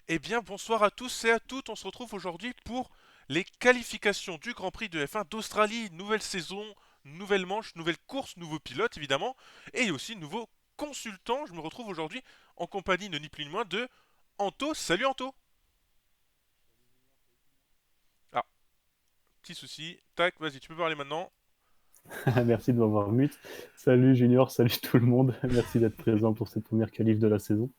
Eh bien, bonsoir à tous et à toutes. On se retrouve aujourd'hui pour les qualifications du Grand Prix de F1 d'Australie. Nouvelle saison, nouvelle manche, nouvelle course, nouveau pilote évidemment, et aussi nouveau consultant. Je me retrouve aujourd'hui en compagnie de ni plus ni moins de Anto. Salut Anto. Ah, petit souci. Tac, vas-y, tu peux parler maintenant. Merci de m'avoir mute. Salut Junior, salut tout le monde. Merci d'être présent pour cette première qualif de la saison.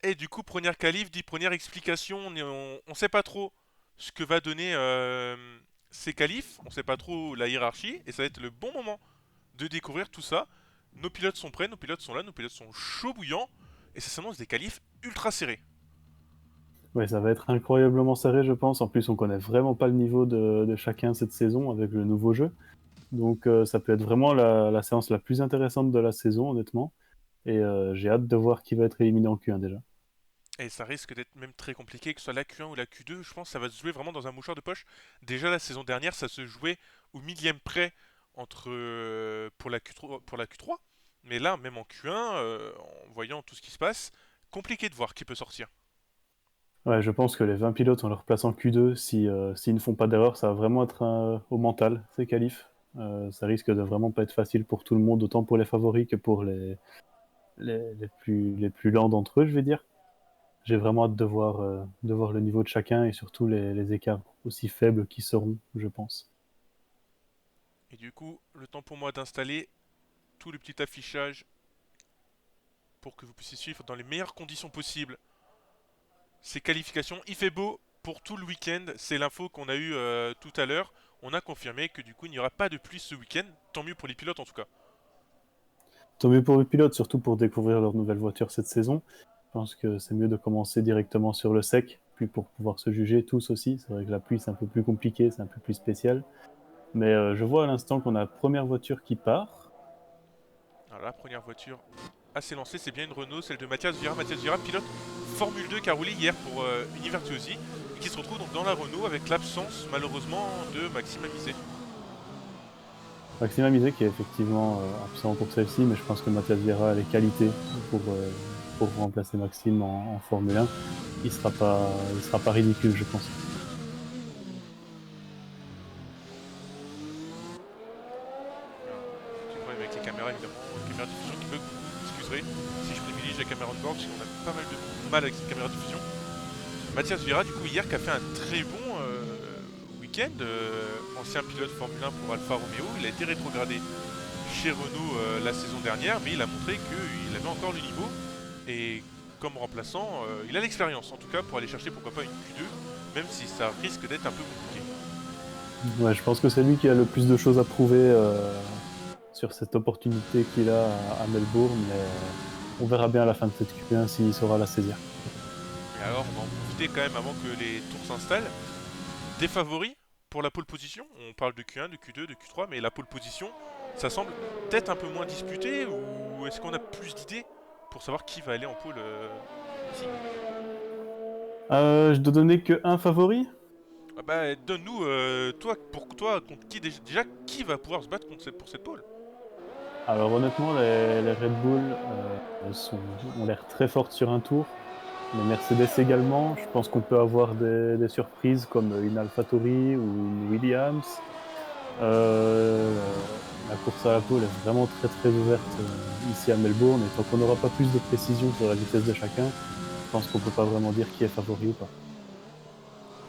Et du coup, première qualif, dit première explication. On sait pas trop ce que va donner ces qualifs. On sait pas trop la hiérarchie, et ça va être le bon moment de découvrir tout ça. Nos pilotes sont prêts, nos pilotes sont là, nos pilotes sont chauds bouillants, et ça s'annonce des qualifs ultra serrés. Ouais, ça va être incroyablement serré, je pense. En plus, on connaît vraiment pas le niveau de chacun cette saison avec le nouveau jeu. Donc, ça peut être vraiment la séance la plus intéressante de la saison, honnêtement. Et j'ai hâte de voir qui va être éliminé en Q1 déjà. Et ça risque d'être même très compliqué, que ce soit la Q1 ou la Q2, je pense que ça va se jouer vraiment dans un mouchoir de poche. Déjà la saison dernière, ça se jouait au millième près entre pour la Q3. Mais là, même en Q1, en voyant tout ce qui se passe, compliqué de voir qui peut sortir. Ouais, je pense que les 20 pilotes ont leur place en Q2. S'ils ne font pas d'erreur, ça va vraiment être au mental, ces qualifs. Ça risque de vraiment pas être facile pour tout le monde, autant pour les favoris que pour les plus lents d'entre eux, je vais dire. J'ai vraiment hâte de voir le niveau de chacun et surtout les écarts aussi faibles qui seront, je pense. Et du coup, le temps pour moi d'installer tout le petit affichage pour que vous puissiez suivre dans les meilleures conditions possibles ces qualifications. Il fait beau pour tout le week-end. C'est l'info qu'on a eue tout à l'heure. On a confirmé que du coup, il n'y aura pas de pluie ce week-end. Tant mieux pour les pilotes en tout cas. Tant mieux pour les pilotes, surtout pour découvrir leur nouvelle voiture cette saison. Je pense que c'est mieux de commencer directement sur le sec, puis pour pouvoir se juger tous aussi. C'est vrai que la pluie, c'est un peu plus compliqué, c'est un peu plus spécial. Mais je vois à l'instant qu'on a la première voiture qui part. Alors, la première voiture à s'élancer, c'est bien une Renault, celle de Mathias Vira. Mathias Vira, pilote Formule 2 qui a roulé hier pour Univirtuosi, et qui se retrouve donc dans la Renault avec l'absence malheureusement de Maxime Amizet. Maxime Amizet qui est effectivement absent pour celle-ci, mais je pense que Mathias Vieira a les qualités pour remplacer Maxime en Formule 1. Il sera pas ridicule, je pense. Alors, petit problème avec les caméras évidemment, les caméras de diffusion qui bug. Vous excuserez si je privilégie la caméra de bord parce qu'on a pas mal de mal avec cette caméra de diffusion. Mathias Vieira, du coup, hier, qui a fait un très bon week-end, ancien pilote Formule 1 pour Alfa Romeo, il a été rétrogradé chez Renault la saison dernière, mais il a montré qu'il avait encore le niveau, et comme remplaçant, il a l'expérience, en tout cas, pour aller chercher pourquoi pas une Q2, même si ça risque d'être un peu compliqué. Ouais, je pense que c'est lui qui a le plus de choses à prouver sur cette opportunité qu'il a à Melbourne, mais on verra bien à la fin de cette Q1 s'il saura la saisir. Et alors, on va en profiter quand même avant que les tours s'installent. Des favoris pour la pole position. On parle de Q1, de Q2, de Q3, mais la pole position, ça semble peut-être un peu moins disputé, ou est-ce qu'on a plus d'idées pour savoir qui va aller en pole ici? Je dois donner que un favori. Ah bah, donne-nous, toi, pour toi, contre qui déjà, qui va pouvoir se battre pour cette pole? Alors honnêtement, les Red Bull ont l'air très fortes sur un tour. Les Mercedes également. Je pense qu'on peut avoir des surprises comme une AlphaTauri ou une Williams. Euh, la course à la pole est vraiment très très ouverte ici à Melbourne et tant qu'on n'aura pas plus de précision sur la vitesse de chacun, je pense qu'on peut pas vraiment dire qui est favori ou pas.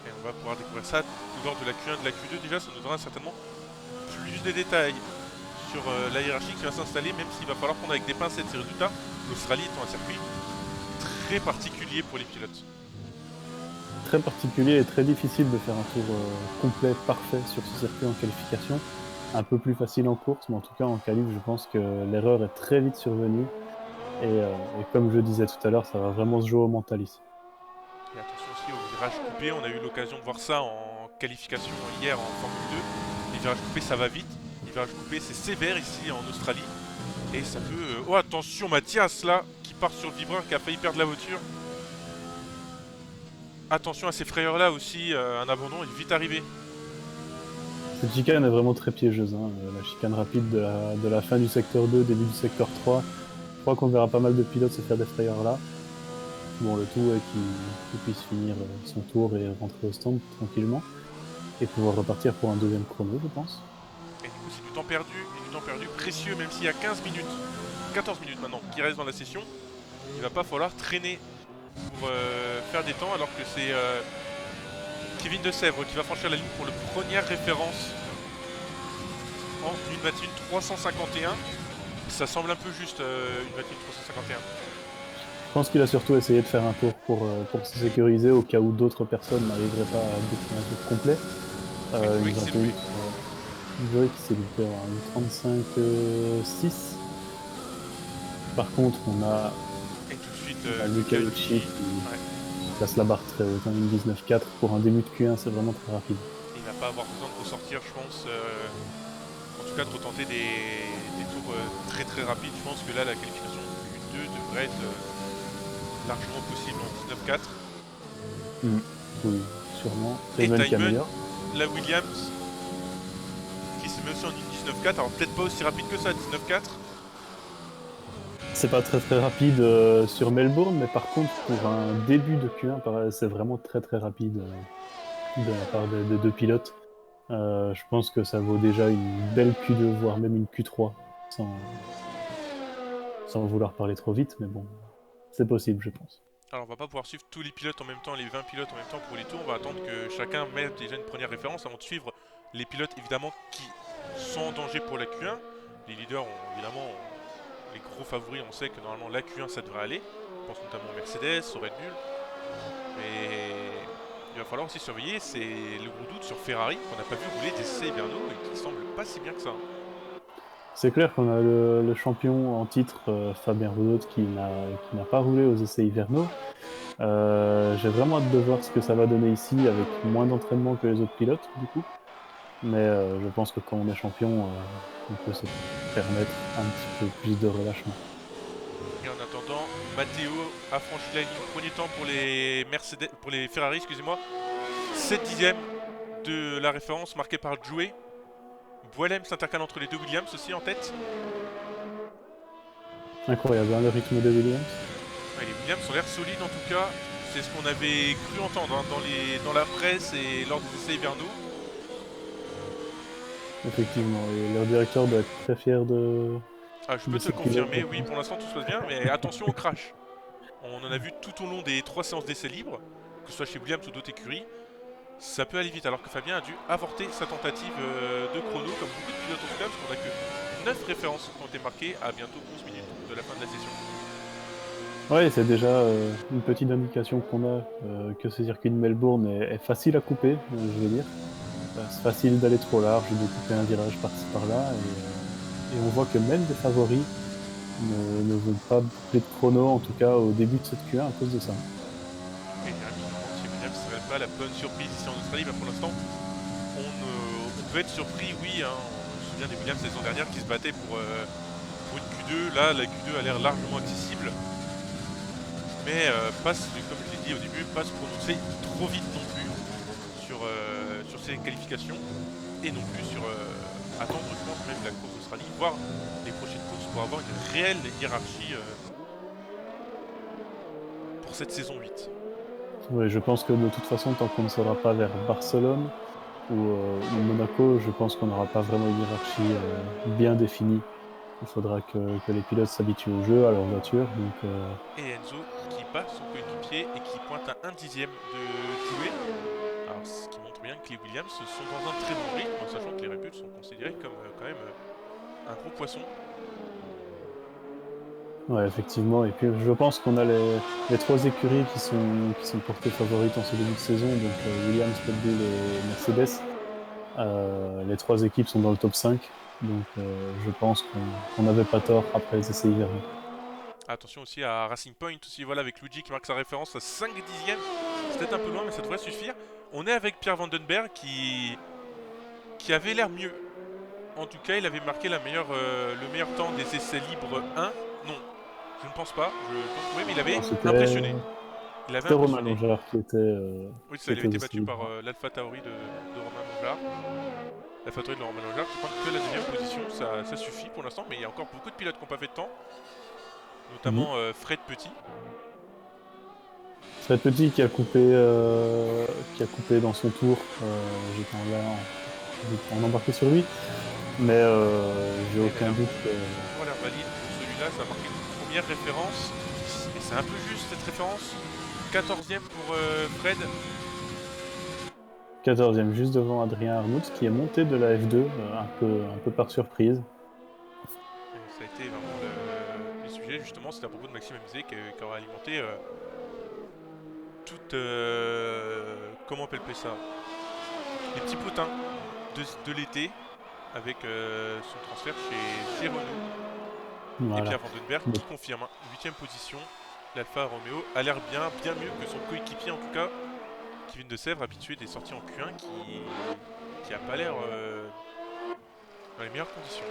Et on va pouvoir découvrir ça lors de la Q1, de la Q2. Déjà, ça nous donnera certainement plus de détails sur la hiérarchie qui va s'installer, même s'il va falloir prendre avec des pincettes ces résultats. L'Australie étant un circuit très particulier pour les pilotes. Très particulier et très difficile de faire un tour complet, parfait sur ce circuit en qualification. Un peu plus facile en course, mais en tout cas en qualif, je pense que l'erreur est très vite survenue. Et comme je disais tout à l'heure, ça va vraiment se jouer au mental ici. Et attention aussi aux virages coupés, on a eu l'occasion de voir ça en qualification hier en Formule 2. Les virages coupés, ça va vite. Les virages coupés, c'est sévère ici en Australie. Et ça peut... Oh attention Mathias là, qui part sur le vibreur, qui a failli perdre la voiture. Attention à ces frayeurs là aussi, un abandon est vite arrivé. Cette chicane est vraiment très piégeuse, hein. La chicane rapide de la fin du secteur 2, début du secteur 3. Je crois qu'on verra pas mal de pilotes se faire des frayeurs là. Bon, le tout est qu'il puisse finir son tour et rentrer au stand tranquillement et pouvoir repartir pour un deuxième chrono, je pense. Et du coup, c'est du temps perdu précieux, même s'il y a 15 minutes, 14 minutes maintenant, qui restent dans la session. Il va pas falloir traîner pour faire des temps, alors que c'est Kevin De Sèvres qui va franchir la ligne pour la première référence en une 21 351. Ça semble un peu juste, une 21 351. Je pense qu'il a surtout essayé de faire un tour pour se sécuriser au cas où d'autres personnes n'arriveraient pas à boucler un tour complet. Et Une Zurich s'est loupé. 21, Zurich s'est loupé en une 35-6. Par contre, on a Et tout de suite, Luca Luca Ucci Ucci. qui Ouais. place la barre très haute. Une 19-4 pour un début de Q1, c'est vraiment très rapide. Il va pas avoir besoin de ressortir, je pense. En tout cas, de retenter des tours très très rapides. Je pense que là, la qualification Q2 devrait être largement possible en 19-4. Oui, sûrement. Et Raven qui Timon, améliore. la Williams, qui se met aussi en une 19-4. Alors peut-être pas aussi rapide que ça, 19-4. C'est pas très très rapide sur Melbourne, mais par contre, pour un début de Q1, c'est vraiment très très rapide de la part des deux pilotes. Je pense que ça vaut déjà une belle Q2, voire même une Q3, sans, sans vouloir parler trop vite, mais bon, c'est possible, je pense. Alors on va pas pouvoir suivre tous les pilotes en même temps, les 20 pilotes en même temps pour les tours. On va attendre que chacun mette déjà une première référence avant de suivre les pilotes évidemment qui sont en danger pour la Q1. Les leaders ont évidemment les gros favoris, on sait que normalement la Q1 ça devrait aller. Je pense notamment au Mercedes, au Red Bull. Mais il va falloir aussi surveiller, c'est le gros doute sur Ferrari qu'on n'a pas vu rouler des essais hivernaux et qui semble pas si bien que ça. C'est clair qu'on a le champion en titre, Fabien Rodot, qui n'a pas roulé aux essais hivernaux. J'ai vraiment hâte de voir ce que ça va donner ici, avec moins d'entraînement que les autres pilotes, du coup. Mais je pense que quand on est champion, on peut se permettre un petit peu plus de relâchement. Et en attendant, Matteo a franchi la ligne au premier temps pour les Mercedes, pour les Ferrari, excusez-moi. 7 dixièmes de la référence marquée par Jouet. Boilem s'intercale entre les deux Williams aussi en tête. Incroyable, hein, le rythme de Williams. Ouais, les Williams ont l'air solides en tout cas. C'est ce qu'on avait cru entendre hein, dans la presse et lors des essais hivernaux. Effectivement, et leur directeur doit être très fier Ah, je de peux te ce le pilote. confirmer, oui, pour l'instant tout se passe bien, mais attention au crash. On en a vu tout au long des 3 séances d'essais libres, que ce soit chez Williams ou d'autres écuries. Ça peut aller vite, alors que Fabien a dû avorter sa tentative de chrono, comme beaucoup de pilotes en tout cas, parce qu'on a que 9 références qui ont été marquées à bientôt 11 minutes de la fin de la session. Ouais, c'est déjà une petite indication qu'on a que ce circuit de Melbourne est facile à couper, je vais dire. C'est facile d'aller trop large, de couper un virage par-ci par-là, et on voit que même des favoris ne veulent pas boucler de chrono, en tout cas au début de cette Q1 à cause de ça. Et Derek qui nous demande si Williams ne serait pas la bonne surprise ici en Australie. Bah pour l'instant, on peut être surpris, oui. Hein. On se souvient des Williams la saison dernière qui se battaient pour une Q2. Là, la Q2 a l'air largement accessible. Mais comme je l'ai dit au début, pas se prononcer trop vite non plus sur ces qualifications. Et non plus sur attendre, je pense, même la course d'Australie, voire les prochaines courses pour avoir une réelle hiérarchie pour cette saison 8. Ouais, je pense que de toute façon, tant qu'on ne sera pas vers Barcelone ou Monaco, je pense qu'on n'aura pas vraiment une hiérarchie bien définie. Il faudra que les pilotes s'habituent au jeu, à leur voiture. Donc, Et Enzo qui bat son coéquipier et qui pointe à 1 dixième de Jouer. Alors, ce qui montre bien que les Williams sont dans un très bon rythme, sachant que les Red Bull sont considérés comme quand même un gros poisson. ouais, effectivement. Et puis, je pense qu'on a les trois écuries qui sont portées favorites en ce début de saison, donc Williams, Red Bull et Mercedes. Les trois équipes sont dans le top 5, donc je pense qu'on n'avait pas tort après les essais hivernaux. Attention aussi à Racing Point, aussi voilà avec Luigi qui marque sa référence à 5 dixièmes. C'est peut-être un peu loin, mais ça devrait suffire. On est avec Pierre Vandenberg qui avait l'air mieux. En tout cas, il avait marqué le meilleur temps des essais libres 1. Non, je ne pense pas. Je pense oui, mais il avait Alors, impressionné. Il avait c'était Romain impressionné. Longard Oui, qui ça, il était avait aux été essais battu par libres. l'Alpha Tauri de Romain Monclar. L'Alpha Tauri de Romain Monclar qui prend que la deuxième position. Ça suffit pour l'instant, mais il y a encore beaucoup de pilotes qui n'ont pas fait de temps. Mhm. Notamment Fred Petit. Fred Petit qui a coupé dans son tour. J'étais en embarqué sur lui, mais j'ai Et aucun doute que pour moi, l'air valide, celui-là, ça a marqué une première référence. Et c'est un peu juste cette référence. 14ème pour Fred. 14e juste devant Adrien Arnoux, qui est monté de la F2 un peu par surprise. Et ça a été vraiment le sujet, justement, c'est à propos de Maxime Amizé qui aura alimenté toute. Comment on peut appeler ça? Les petits potins de l'été avec son transfert chez Renault. Et Voilà. Pierre Vandenberg Mais qui confirme, 8ème position. L'Alfa Romeo a l'air bien, bien mieux que son coéquipier en tout cas, Kevin De Sèvres, habitué des sorties en Q1 qui a pas l'air dans les meilleures conditions.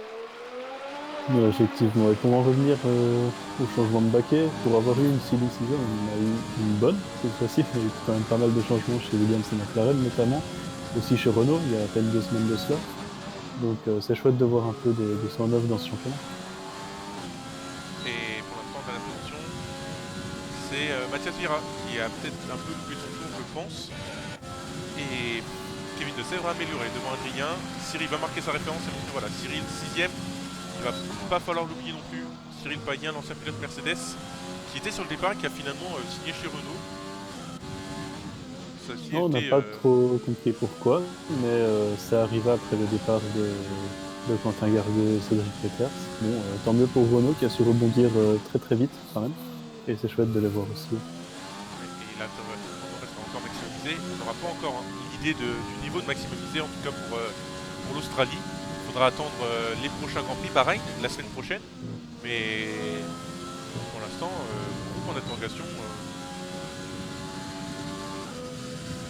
effectivement, et pour en revenir au changement de baquet, pour avoir eu une silly season, on a eu une bonne cette fois-ci. Il y a eu quand même pas mal de changements chez Williams et McLaren notamment, aussi chez Renault il y a à peine 2 semaines de cela. Donc c'est chouette de voir un peu de sang neuf dans ce championnat. Et pour l'instant, dans la position, c'est Mathias Vira qui a peut-être un peu loupé son tour, je pense. Et Kevin De Sèvres a amélioré devant Adrien. Cyril va marquer sa référence. Et voilà, Cyril 6ème. Il va pas falloir l'oublier non plus. Cyril Payen, l'ancien pilote Mercedes, qui était sur le départ et qui a finalement signé chez Renault. Ça aussi a Non, on n'a été. pas trop compris pourquoi, mais ça arriva après le départ de Quentin Garnier et Cédric Peters. Bon, tant mieux pour Renault qui a su rebondir très très vite quand même. Et c'est chouette de les voir aussi. Et là, on reste encore maximisé. On n'aura pas encore une idée du niveau de maximiser, en tout cas pour l'Australie. Il faudra attendre les prochains Grands Prix, Bahreïn, la semaine prochaine. Mais pour l'instant, gros point d'interrogation.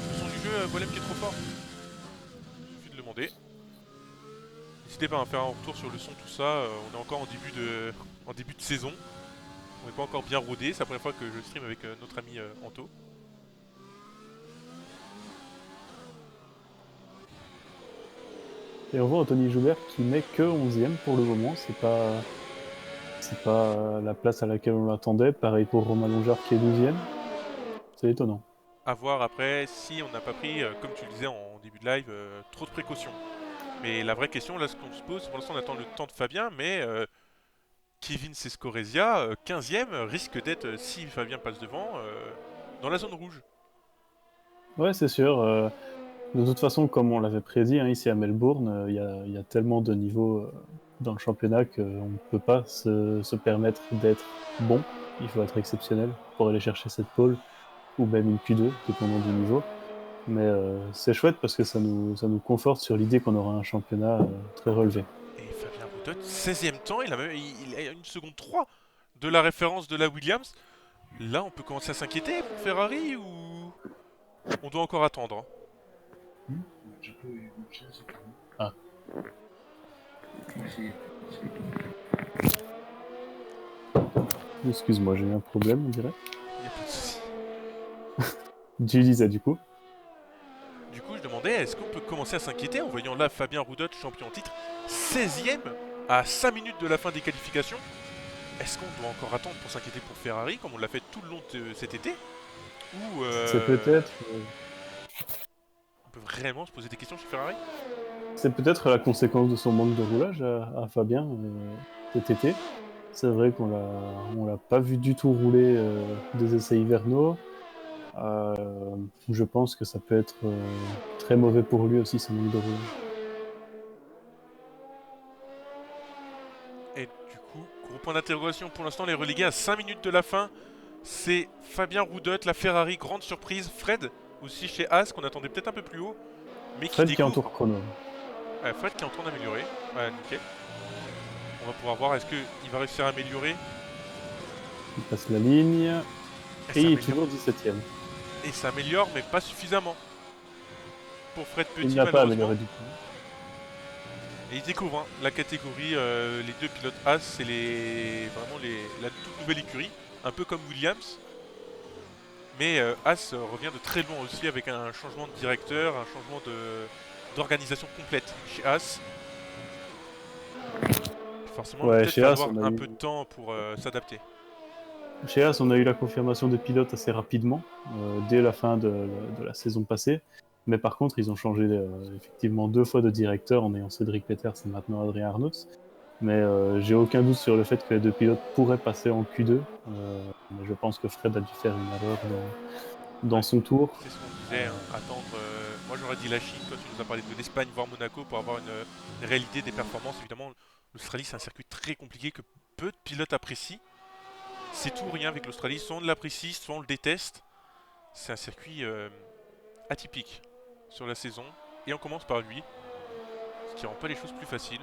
Le son du jeu, Golem qui est trop fort. Il suffit de le demander. N'hésitez pas à faire un retour sur le son, tout ça. On est encore en début de saison. On n'est pas encore bien rodé. C'est la première fois que je stream avec notre ami Anto. Et on voit Anthony Joubert qui n'est que 11e pour le moment. C'est pas la place à laquelle on l'attendait. Pareil pour Romain Longard qui est 12e. C'est étonnant. À voir après si on n'a pas pris, comme tu le disais en début de live, trop de précautions. Mais la vraie question, là, ce qu'on se pose, pour l'instant, on attend le temps de Fabien, mais Kevin Sescoresia, 15ème, risque d'être, si Fabien passe devant, dans la zone rouge. Ouais, c'est sûr. De toute façon, comme on l'avait prédit, hein, ici à Melbourne, il y a tellement de niveaux dans le championnat qu'on ne peut pas se permettre d'être bon. Il faut être exceptionnel pour aller chercher cette pole, ou même une Q2, dépendant du niveau. Mais c'est chouette parce que ça nous conforte sur l'idée qu'on aura un championnat très relevé. Et Fabien Routot, 16ème temps, il a une seconde 3 de la référence de la Williams. Là, on peut commencer à s'inquiéter pour Ferrari ou on doit encore attendre? Ah, excuse-moi, j'ai eu un problème, on dirait. Il n'y a pas de souci. Tu disais du coup. Du coup, je demandais, est-ce qu'on peut commencer à s'inquiéter en voyant là Fabien Routot, champion en titre, 16ème à 5 minutes de la fin des qualifications? Est-ce qu'on doit encore attendre pour s'inquiéter pour Ferrari, comme on l'a fait tout le long de cet été? Ou C'est peut-être on peut vraiment se poser des questions sur Ferrari? la conséquence de son manque de roulage à Fabien cet été. C'est vrai on l'a pas vu du tout rouler des essais hivernaux. Je pense que ça peut être très mauvais pour lui aussi, ce manque de roulage. Et du coup, gros point d'interrogation pour l'instant, les relégués à 5 minutes de la fin. C'est Fabien Roudotte, la Ferrari, grande surprise. Fred, aussi chez As, qu'on attendait peut-être un peu plus haut, mais qui Fred qui est en découvre. tour chrono. Fred qui est en train d'améliorer. Ouais, nickel. On va pouvoir voir, est-ce qu'il va réussir à améliorer? Il passe la ligne Et et ça il est améliore. toujours 17ème. Et ça améliore, mais pas suffisamment. Pour Fred Il Petit, n'a pas malheureusement. amélioré du tout. Et il découvre la catégorie, les deux pilotes As, c'est vraiment la toute nouvelle écurie. Un peu comme Williams. Mais As revient de très loin aussi avec un changement de directeur, un changement d'organisation complète chez As. Forcément, il va Ouais, peut-être chez As, falloir on a un eu peu de temps pour s'adapter. Chez As, on a eu la confirmation des pilotes assez rapidement, dès la fin de la saison passée. Mais par contre, ils ont changé effectivement 2 fois de directeur en ayant Cédric Peters et maintenant Adrien Arnaud. Mais j'ai aucun doute sur le fait que les 2 pilotes pourraient passer en Q2. Mais je pense que Fred a dû faire une erreur dans Ouais. son tour. C'est ce qu'on disait, hein, attendre. Moi j'aurais dit la Chine, toi tu nous as parlé de l'Espagne, voire Monaco pour avoir une réalité des performances. Évidemment, l'Australie c'est un circuit très compliqué que peu de pilotes apprécient. C'est tout ou rien avec l'Australie, soit on l'apprécie, soit on le déteste. C'est un circuit atypique sur la saison. Et on commence par lui, ce qui rend pas les choses plus faciles.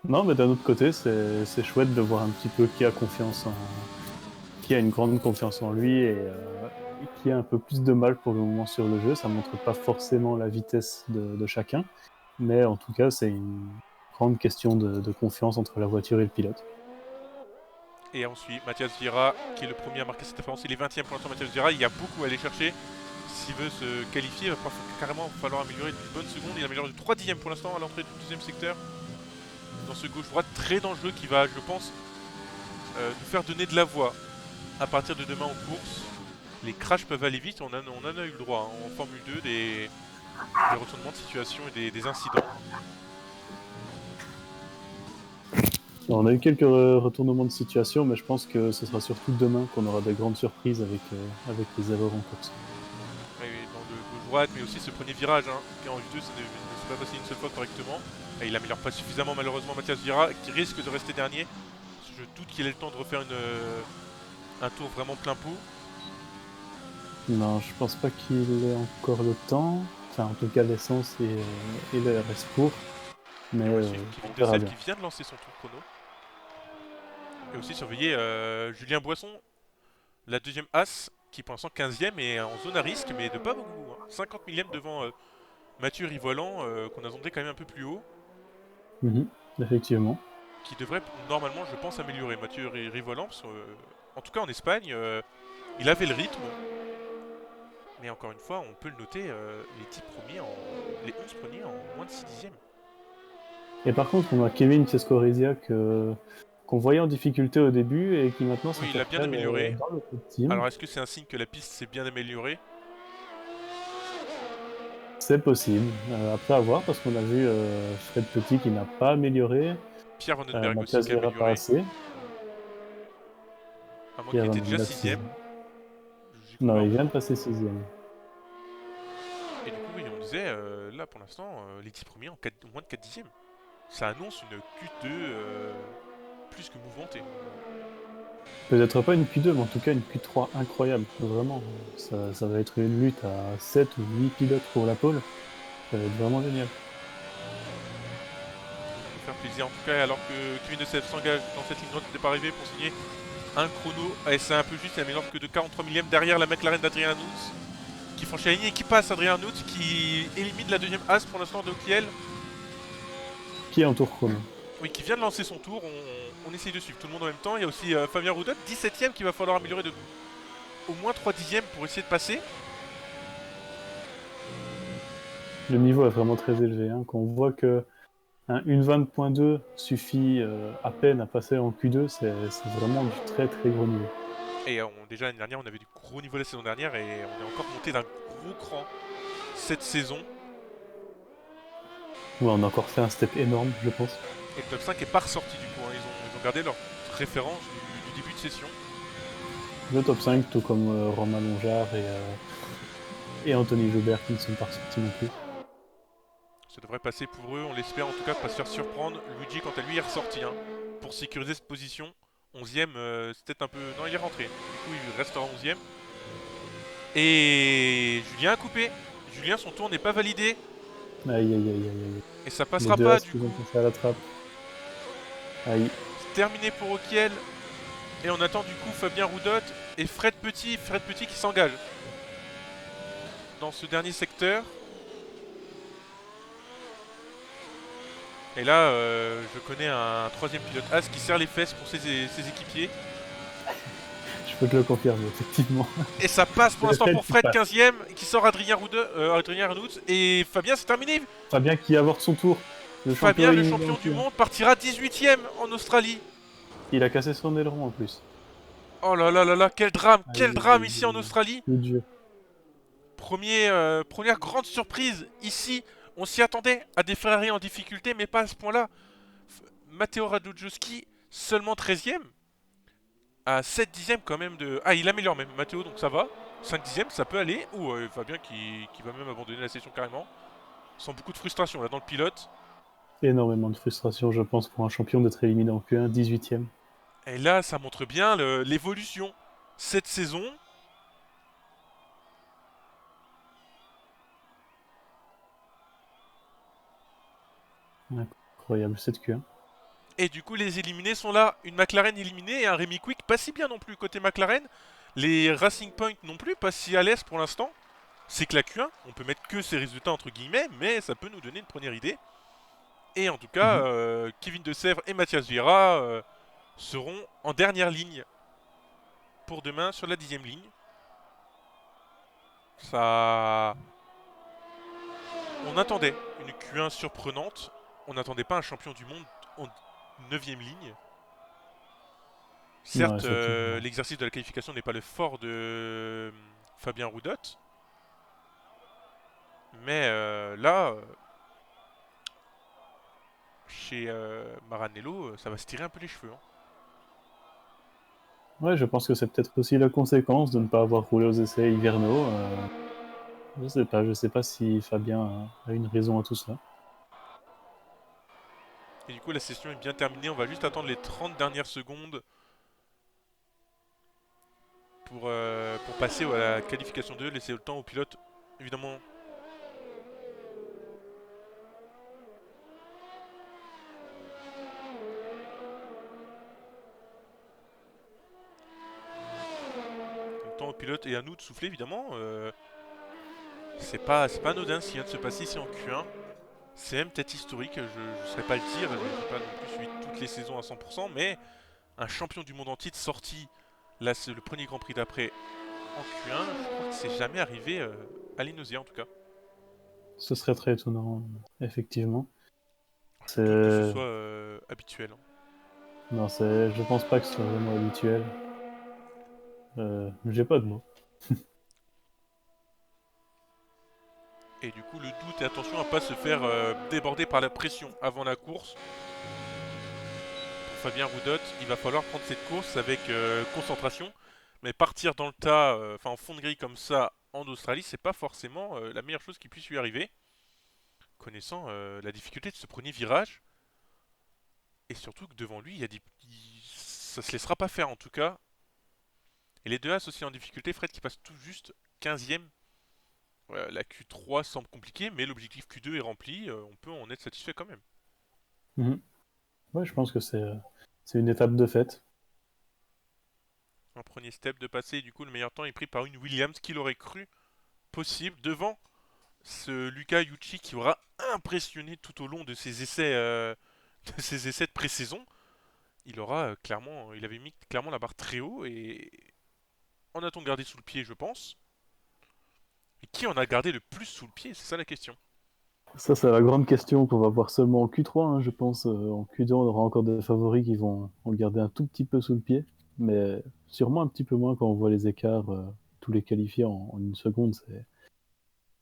Non, mais d'un autre côté, c'est chouette de voir un petit peu qui a confiance en, qui a une grande confiance en lui et qui a un peu plus de mal pour le moment sur le jeu. Ça montre pas forcément la vitesse de chacun, mais en tout cas, c'est une grande question de confiance entre la voiture et le pilote. Et on suit Mathias Vieira, qui est le premier à marquer cette différence. Il est 20ème pour l'instant, Mathias Vieira. Il y a beaucoup à aller chercher. S'il veut se qualifier, il va carrément falloir améliorer d'une bonne seconde. Il améliore de 3 dixièmes pour l'instant à l'entrée du deuxième secteur. Dans ce gauche-droite très dangereux qui va, je pense, nous faire donner de la voix à partir de demain en course. Les crashs peuvent aller vite. On en a eu le droit hein, en Formule 2, des retournements de situation et des incidents. On a eu quelques retournements de situation, mais je pense que ce sera surtout demain qu'on aura des grandes surprises avec les erreurs en course. Et dans le gauche-droite, mais aussi ce premier virage hein, qui est en F2, ça ne s'est pas passé une seule fois correctement. Et il améliore pas suffisamment malheureusement Mathias Vieira, qui risque de rester dernier. Je doute qu'il ait le temps de refaire un tour vraiment plein pot. Non, je pense pas qu'il ait encore le temps. Enfin, en tout cas, l'essence et le RS pour. Mais Et on va on suivre Kevin verra Dessel bien. qui vient de lancer son tour chrono. Et aussi surveiller Julien Boisson, la deuxième As, qui pour l'instant 15ème et en zone à risque, mais de pas beaucoup. Hein. 50 millième devant Mathieu Rivolant, qu'on attendait quand même un peu plus haut. Effectivement. Qui devrait normalement, je pense, améliorer Mathieu Rivolant. Parce que, en tout cas en Espagne, il avait le rythme. Mais encore une fois, on peut le noter, les 11 premiers en moins de 6 dixièmes. Et par contre, on a Kevin Cescorizia qu'on voyait en difficulté au début et qui maintenant Oui, il a bien s'intercale amélioré. dans le top team. Alors est-ce que c'est un signe que la piste s'est bien améliorée? C'est possible. Après avoir, parce qu'on a vu Fred Petit qui n'a pas amélioré, Pierre Vandenberg aussi Mathias qui a Vieira pas amélioré. assez. À moins qu'il Pierre était Van déjà Vandenberg 6ème. Non, il vient de passer 6ème. Et du coup, oui, on disait, là pour l'instant, les 10 premiers en moins de 4 dixièmes. Ça annonce une Q2 plus que mouvementée. Peut-être pas une Q2, mais en tout cas une Q3 incroyable. Vraiment, ça va être une lutte à 7 ou 8 pilotes pour la pole. Ça va être vraiment génial. Ça va nous faire plaisir en tout cas, alors que Kevin Dessel s'engage dans cette ligne droite de départ arrivée pour signer un chrono. Et c'est un peu juste, il améliore que de 43 millièmes derrière la McLaren d'Adrien Arnoux, qui franchit la ligne et qui passe Adrien Arnoux, qui élimine la deuxième As pour l'instant de Kiel. Qui est en tour chrono? Oui, qui vient de lancer son tour, on essaye de suivre tout le monde en même temps. Il y a aussi Fabien Roudot, 17ème, qui va falloir améliorer de au moins 3 dixièmes pour essayer de passer. Le niveau est vraiment très élevé. Hein. Quand on voit que une 20.2 suffit à peine à passer en Q2, c'est vraiment du très très gros niveau. Et déjà l'année dernière, on avait du gros niveau la saison dernière et on est encore monté d'un gros cran cette saison. Ouais, on a encore fait un step énorme, je pense. Et le top 5 est pas ressorti du coup. Hein. Ils ont gardé leur référence du début de session. Le top 5, tout comme Romain Longard et Anthony Joubert qui ne sont pas ressortis non plus. Ça devrait passer pour eux, on l'espère en tout cas, de pas se faire surprendre. Luigi, quant à lui, est ressorti hein, pour sécuriser cette position. 11ème, c'est peut-être un peu. Non, il est rentré. Du coup, il restera 11ème. Et Julien a coupé. Julien, son tour n'est pas validé. Aïe aïe aïe aïe aïe. Et ça Les passera deux pas As du qui coup. vont passer à la trappe. Aïe. C'est terminé pour Okiel. Et on attend du coup Fabien Roudot et Fred Petit qui s'engage dans ce dernier secteur. Et là, je connais un troisième pilote As qui serre les fesses pour ses équipiers. Je peux te le confirmer, effectivement. Et ça passe pour C'est l'instant Fred pour qui Fred passe. 15ème qui sort Adrien Arnaud. Et Fabien, c'est terminé. Fabien qui avorte son tour. Fabien, le champion du monde, partira 18ème en Australie. Il a cassé son aileron en plus. Oh là là là là, quel Aïe, drame aïe, ici en aïe. Australie. Coup dur. Première grande surprise ici. On s'y attendait à des Ferrari en difficulté, mais pas à ce point-là. Matteo Radojowski, seulement 13ème, à 7 dixièmes quand même de... Ah, il améliore même, Matteo, donc ça va. 5 dixièmes, ça peut aller. Ou Fabien qui va même abandonner la session carrément. Sans beaucoup de frustration là dans le pilote. Énormément de frustration, je pense, pour un champion d'être éliminé en Q1, 18ème. Et là, ça montre bien l'évolution. Cette saison, Incroyable cette Q1. et du coup, les éliminés sont là. Une McLaren éliminée et un Rémi Quick pas si bien non plus côté McLaren. Les Racing Point non plus, pas si à l'aise pour l'instant. C'est que la Q1, on peut mettre que ces résultats entre guillemets, mais ça peut nous donner une première idée. Et en tout cas, Mhm. Kevin De Sèvres et Mathias Vieira seront en dernière ligne pour demain sur la 10ème ligne. Ça... On attendait une Q1 surprenante. On n'attendait pas un champion du monde en 9ème ligne. Ouais, Certes, effectivement. l'exercice de la qualification n'est pas le fort de Fabien Roudotte. Mais là, chez Maranello, ça va se tirer un peu les cheveux. Hein. Ouais, je pense que c'est peut-être aussi la conséquence de ne pas avoir roulé aux essais hivernaux. Je sais pas si Fabien a une raison à tout ça. Et du coup, la session est bien terminée. On va juste attendre les 30 dernières secondes pour passer à la qualification 2. Laisser le temps au pilote, évidemment. Le temps au pilote et à nous de souffler, évidemment. C'est pas anodin ce qui vient de se passer ici en Q1. C'est même peut-être historique, je ne saurais pas le dire, je n'ai pas non plus suivi toutes les saisons à 100%, mais un champion du monde en titre sorti, là c'est le premier Grand Prix d'après en Q1, je crois que c'est jamais arrivé à l'Innosia en tout cas. Ce serait très étonnant, effectivement. Je doute que ce C'est... soit habituel. Hein. Non, je pense pas que ce soit vraiment habituel. J'ai pas de mots. Et du coup le doute et attention à ne pas se faire déborder par la pression avant la course. Pour Fabien Roudotte, il va falloir prendre cette course avec concentration, mais partir dans le tas, enfin en fond de grille comme ça en Australie, c'est pas forcément la meilleure chose qui puisse lui arriver. Connaissant la difficulté de ce premier virage, et surtout que devant lui, ça se laissera pas faire en tout cas. Et les deux As aussi en difficulté, Fred qui passe tout juste 15ème. La Q3 semble compliquée, mais l'objectif Q2 est rempli, on peut en être satisfait quand même. Mhm. Ouais, je pense que c'est une étape de fête. Un premier step de passer, et du coup le meilleur temps est pris par une Williams qui l'aurait cru possible devant ce Luca Yuchi qui aura impressionné tout au long de ses essais, de pré-saison. Il aura clairement, il avait mis clairement la barre très haut et en a-t-on gardé sous le pied, je pense. Et qui en a gardé le plus sous le pied, c'est ça la question. Ça, c'est la grande question qu'on va voir seulement en Q3, hein, je pense. En Q2, on aura encore des favoris qui vont en garder un tout petit peu sous le pied, mais sûrement un petit peu moins quand on voit les écarts, tous les qualifiés en une seconde.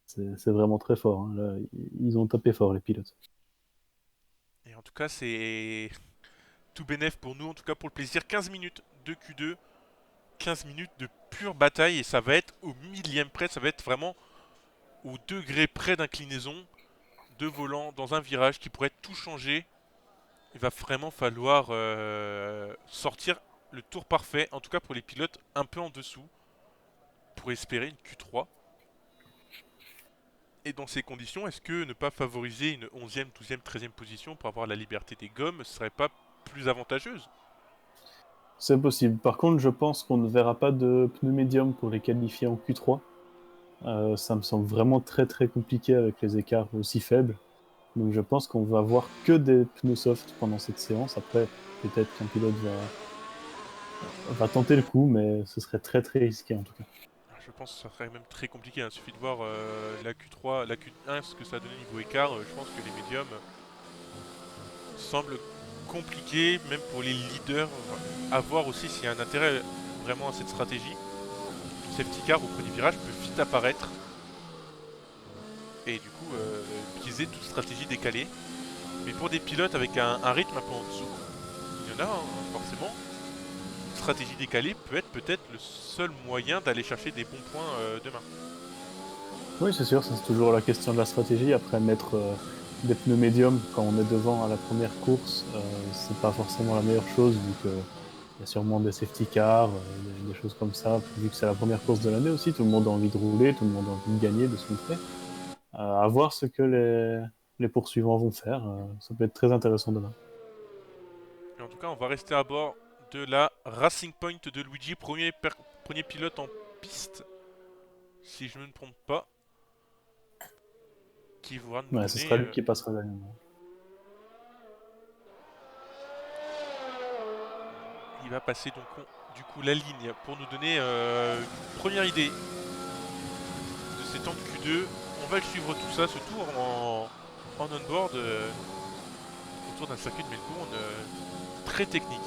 C'est vraiment très fort. Hein. Là, ils ont tapé fort, les pilotes. Et en tout cas, c'est tout bénef pour nous, en tout cas pour le plaisir. 15 minutes de Q2, 15 minutes de pure bataille et ça va être au millième près, ça va être vraiment au degré près d'inclinaison de volant dans un virage qui pourrait tout changer. Il va vraiment falloir sortir le tour parfait, en tout cas pour les pilotes un peu en dessous, pour espérer une Q3. Et dans ces conditions, est-ce que ne pas favoriser une 11e, 12e, 13e position pour avoir la liberté des gommes serait pas plus avantageuse? C'est possible. Par contre, je pense qu'on ne verra pas de pneus médium pour les qualifier en Q3. Ça me semble vraiment très très compliqué avec les écarts aussi faibles. Donc je pense qu'on va voir que des pneus soft pendant cette séance. Après, peut-être qu'un pilote va tenter le coup, mais ce serait très très risqué en tout cas. Je pense que ça serait même très compliqué. Il suffit de voir la Q3, la Q1, ce que ça a donné niveau écart. Je pense que les médiums semblent compliqué, même pour les leaders, à voir aussi s'il y a un intérêt vraiment à cette stratégie. Le safety car au premier virage peut vite apparaître et du coup biaiser toute stratégie décalée. Mais pour des pilotes avec un rythme un peu en dessous, il y en a forcément, une stratégie décalée peut être peut-être le seul moyen d'aller chercher des bons points demain. Oui, c'est sûr, c'est toujours la question de la stratégie. Après, mettre des pneus médiums quand on est devant à la première course, c'est pas forcément la meilleure chose, vu qu'il y a sûrement des safety cars, des choses comme ça. Vu que c'est la première course de l'année aussi, tout le monde a envie de rouler, tout le monde a envie de gagner, de se montrer. À voir ce que les poursuivants vont faire. Ça peut être très intéressant demain. Et en tout cas, on va rester à bord de la Racing Point de Luigi, premier pilote en piste, si je ne me trompe pas, qui va nous Ouais, ce donner. sera lui qui passera la ligne. Il va passer donc du coup la ligne pour nous donner une première idée de ces temps de Q2. On va le suivre tout ça, ce tour en on-board autour d'un circuit de Melbourne très technique.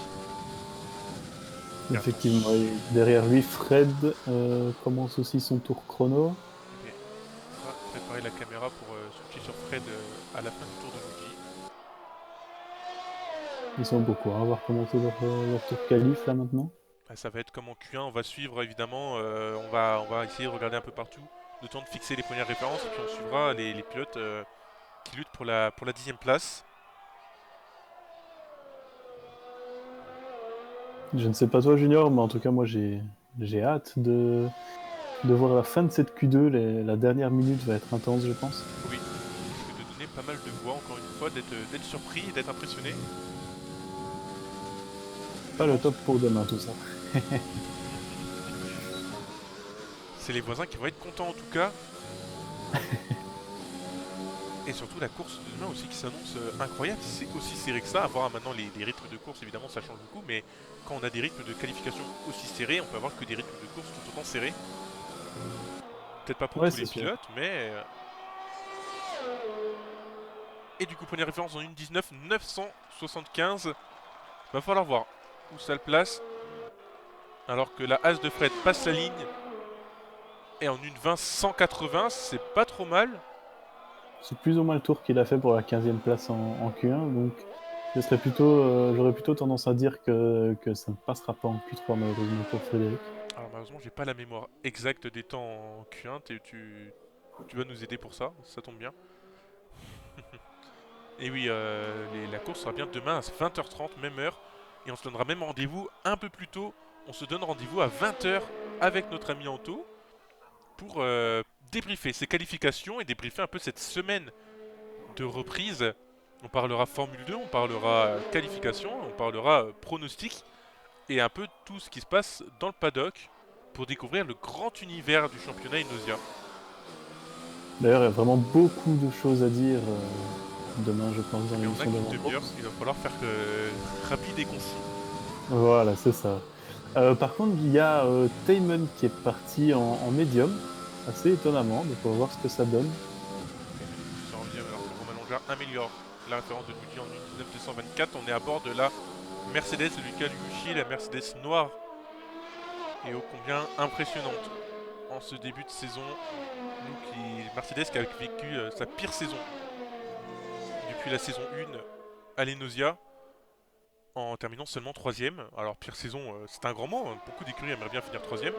Effectivement, et derrière lui, Fred commence aussi son tour chrono. On va préparer la caméra pour switcher sur Fred à la fin du tour de Luigi. Ils sont beaucoup à avoir commencé leur tour qualif là maintenant. Ça va être comme en Q1, on va suivre évidemment, on va essayer de regarder un peu partout, le temps de fixer les premières références, et puis on suivra les pilotes qui luttent pour la 10e place. Je ne sais pas toi Junior, mais en tout cas moi j'ai hâte de voir la fin de cette Q2. La dernière minute va être intense, je pense. Oui, risque de donner pas mal de voix, encore une fois, d'être surpris et d'être impressionné. Pas le top pour demain tout ça. C'est les voisins qui vont être contents en tout cas. Et surtout la course de demain aussi qui s'annonce incroyable. C'est aussi serré que ça. À voir maintenant les rythmes de course, évidemment, ça change beaucoup. Mais quand on a des rythmes de qualification aussi serrés, on peut avoir que des rythmes de course tout autant serrés. Peut-être pas pour Ouais, tous les c'est sûr. pilotes, mais. Et du coup, première référence en 1.19 975. Va falloir voir où ça le place. Alors que la As de Fred passe la ligne. Et en 1.20 180, c'est pas trop mal. C'est plus ou moins le tour qu'il a fait pour la 15e place en Q1, donc j'aurais plutôt tendance à dire que ça ne passera pas en Q3 malheureusement pour Frédéric. Alors malheureusement, j'ai pas la mémoire exacte des temps en Q1. Tu vas nous aider pour ça, ça tombe bien. Et oui, la course sera bien demain à 20h30, même heure. Et on se donnera même rendez-vous un peu plus tôt. On se donne rendez-vous à 20h avec notre ami Anto pour débriefer ses qualifications et débriefer un peu cette semaine de reprise. On parlera Formule 2, on parlera qualification, on parlera pronostic et un peu tout ce qui se passe dans le paddock pour découvrir le grand univers du championnat Inosia. D'ailleurs, il y a vraiment beaucoup de choses à dire demain, je pense, dans Mais on a l'émission qu'une de demi-heure, il va falloir faire rapide et concis. Voilà, c'est ça. Par contre, il y a Taemen qui est parti en médium, assez étonnamment, donc on va voir ce que ça donne. Ça revient alors que Romain Longard améliore la référence de Luigi en 1.19.224. On est à bord de la Mercedes Luca Liucci, la Mercedes noire et ô combien impressionnante en ce début de saison. Mercedes qui a vécu sa pire saison depuis la saison 1 à l'Enosia en terminant seulement 3ème. Alors pire saison, c'est un grand mot, hein. Beaucoup d'écuries aimeraient bien finir 3ème.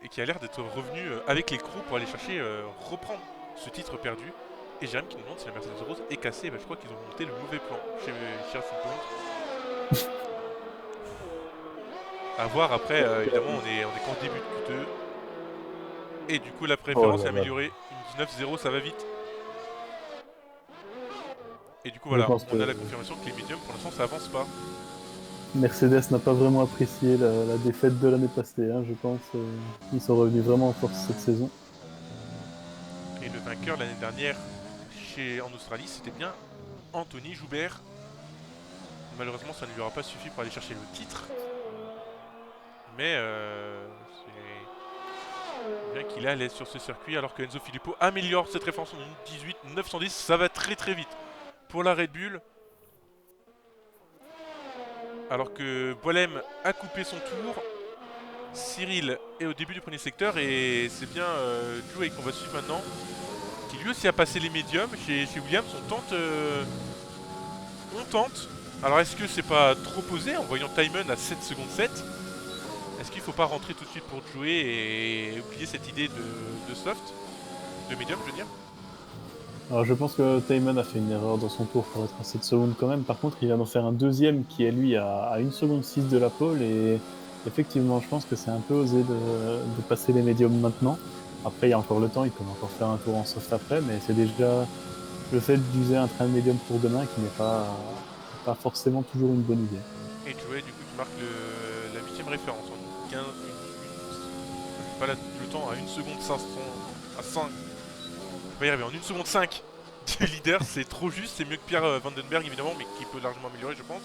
Et qui a l'air d'être revenu avec les crews pour aller chercher, reprendre ce titre perdu. Et Jérém qui nous demande si la Mercedes Rose est cassée. Bah, je crois qu'ils ont monté le mauvais plan chez Racing Point. A voir après, évidemment, on est qu'en début de Q2. Et du coup, la Oh préférence est là là. améliorée. Une 19-0, ça va vite. Et du coup, Je voilà, pense on que a la confirmation que les médiums, pour l'instant, ça avance pas. Mercedes n'a pas vraiment apprécié la défaite de l'année passée, hein, je pense. Ils sont revenus vraiment en force cette saison. Et le vainqueur l'année dernière en Australie, c'était bien Anthony Joubert. Malheureusement, ça ne lui aura pas suffi pour aller chercher le titre. Mais c'est bien qu'il est à l'aise sur ce circuit alors que Enzo Filippo améliore cette référence en 18 910. Ça va très très vite pour la Red Bull. Alors que Boilem a coupé son tour. Cyril est au début du premier secteur et c'est bien Joey qu'on va suivre maintenant. Qui lui aussi a passé les médiums. Chez Williams, on tente. Alors est-ce que c'est pas trop posé en voyant Timon à 7 secondes 7? Est-ce qu'il faut pas rentrer tout de suite pour Joey et oublier cette idée de soft? De médium, je veux dire. Alors je pense que Taymon a fait une erreur dans son tour pour être à 7 secondes quand même. Par contre, il vient d'en faire un deuxième qui est lui à 1 seconde 6 de la pole. Et effectivement, je pense que c'est un peu osé de passer les médiums maintenant. Après, il y a encore le temps, il peut encore faire un tour en soft après. Mais c'est déjà le fait d'user un train médium pour demain qui n'est pas forcément toujours une bonne idée. Et Joey, du coup, qui marque la 8ème référence en 15, pas le temps à 1 seconde 500, à 5. On va y arriver en 1 seconde 5 du leader, c'est trop juste, c'est mieux que Pierre Vandenberg évidemment, mais qui peut largement améliorer, je pense.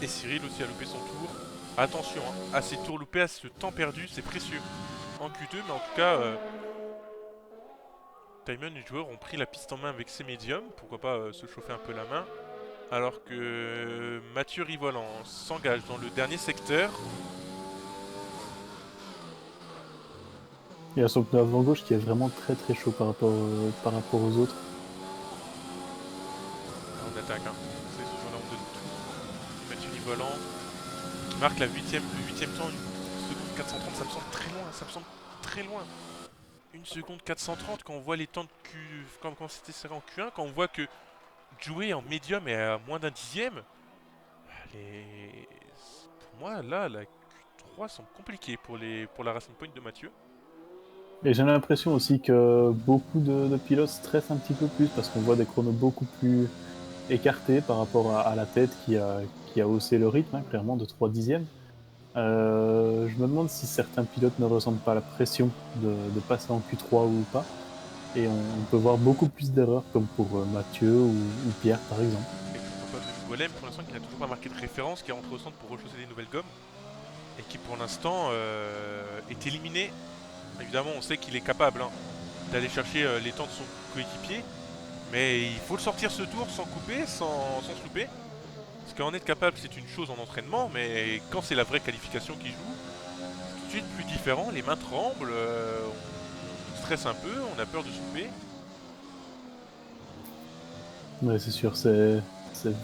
Et Cyril aussi a loupé son tour. Attention, hein, à ces tours loupés, à ce temps perdu, c'est précieux en Q2, mais en tout cas, Timon et les joueurs ont pris la piste en main avec ses médiums, pourquoi pas se chauffer un peu la main. Alors que Mathieu Rivolan s'engage dans le dernier secteur. Il y a son pneu avant gauche qui est vraiment très très chaud par rapport aux autres. On attaque, hein. C'est ce jour-là, on donne tout. Mathieu Rivolan qui marque le 8ème temps, 1 seconde 430, ça me semble très loin, ça me semble très loin. 1 seconde 430 quand on voit les temps de Q... quand c'était serré en Q1, quand on voit que Joey en médium est à moins d'un dixième. Pour moi, là, la Q3 semble compliquée pour la Racing Point de Mathieu. Et j'ai l'impression aussi que beaucoup de pilotes stressent un petit peu plus parce qu'on voit des chronos beaucoup plus écartés par rapport à la tête qui a haussé le rythme, hein, clairement, de 3 dixièmes. Je me demande si certains pilotes ne ressentent pas la pression de passer en Q3 ou pas. Et on peut voir beaucoup plus d'erreurs comme pour Mathieu ou Pierre par exemple. Et pourquoi pas même Golem pour l'instant qui n'a toujours pas marqué de référence, qui est rentré au centre pour rechausser des nouvelles gommes. Et qui pour l'instant est éliminé. Évidemment on sait qu'il est capable d'aller chercher les temps de son coéquipier. Mais il faut le sortir ce tour sans couper, sans se louper. Parce qu'en être capable c'est une chose en entraînement, mais quand c'est la vraie qualification qui joue, c'est tout de suite plus différent, les mains tremblent, on stresse un peu, on a peur de se louper. Ouais, c'est sûr, c'est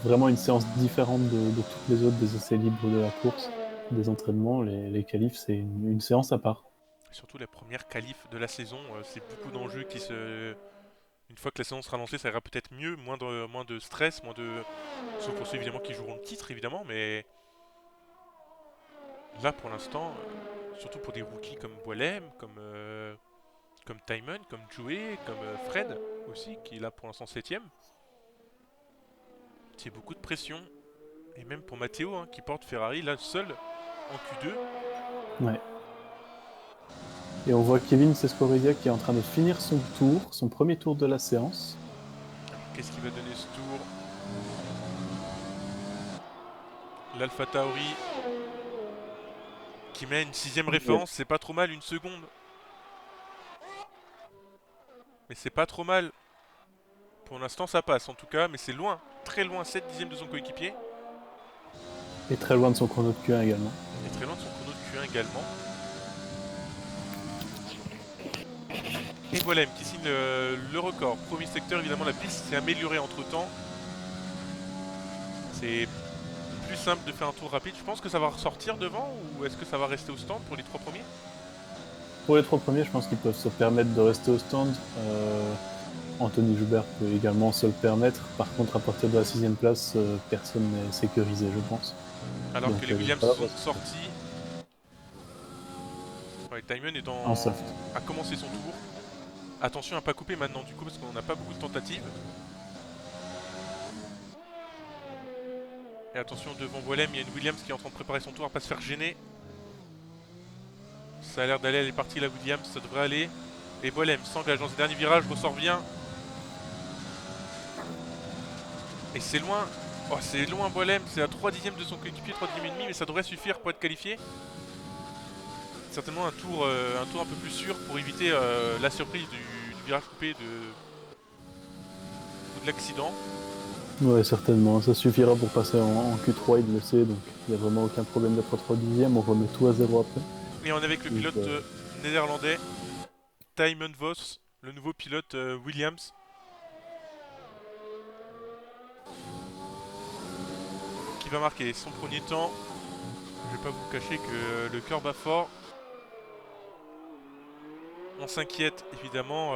vraiment une séance différente de toutes les autres des essais libres de la course, des entraînements. Les qualifs, c'est une séance à part. Surtout la première qualif de la saison, c'est beaucoup d'enjeux qui se... Une fois que la saison sera lancée, ça ira peut-être mieux, moins de stress, moins de... Sauf pour ceux évidemment qui joueront le titre évidemment, mais... Là pour l'instant, surtout pour des rookies comme Boilem, comme Timon, comme Joey, comme Fred aussi, qui est là pour l'instant 7ème. C'est beaucoup de pression. Et même pour Matteo, hein, qui porte Ferrari, là seul en Q2. Ouais. Et on voit Kevin Sescoresia qui est en train de finir son tour, son premier tour de la séance. Qu'est-ce qu'il va donner ce tour? L'Alpha Tauri qui met une 6ème référence, c'est pas trop mal, 1 seconde. Mais c'est pas trop mal. Pour l'instant ça passe en tout cas, mais c'est loin, très loin, 7 dixièmes de son coéquipier. Et très loin de son chrono de Q1 également. Et très loin de son chrono de Q1 également. Et Boilem qui signe le record. Premier secteur, évidemment la piste s'est améliorée entre temps. C'est plus simple de faire un tour rapide. Je pense que ça va ressortir devant ou est-ce que ça va rester au stand pour les 3 premiers? Pour les 3 premiers, je pense qu'ils peuvent se permettre de rester au stand. Anthony Joubert peut également se le permettre. Par contre, à partir de la 6ème place, personne n'est sécurisé, je pense. Alors donc, que les Williams sont sortis. Ouais, Timon est en soft. a commencé son tour. Attention à pas couper maintenant du coup parce qu'on n'a pas beaucoup de tentatives. Et attention devant Boilem, il y a une Williams qui est en train de préparer son tour à pas se faire gêner. Ça a l'air d'aller, elle est partie la Williams, ça devrait aller. Et Boilem s'engage dans ce dernier virage, ressort bien. Et c'est loin. Oh, c'est loin Boilem, c'est à 3 dixièmes de son coéquipier, 3 dixièmes et demi, mais ça devrait suffire pour être qualifié. Certainement un tour un peu plus sûr pour éviter la surprise du virage coupé ou de l'accident. Ouais, certainement. Ça suffira pour passer en Q3, il le sait, donc il n'y a vraiment aucun problème d'être à 3 dixièmes. On remet tout à zéro après. Et on est avec le Donc, pilote néerlandais, Tijmen Vos, le nouveau pilote Williams. Qui va marquer son premier temps. Je vais pas vous cacher que le cœur bat fort. On s'inquiète évidemment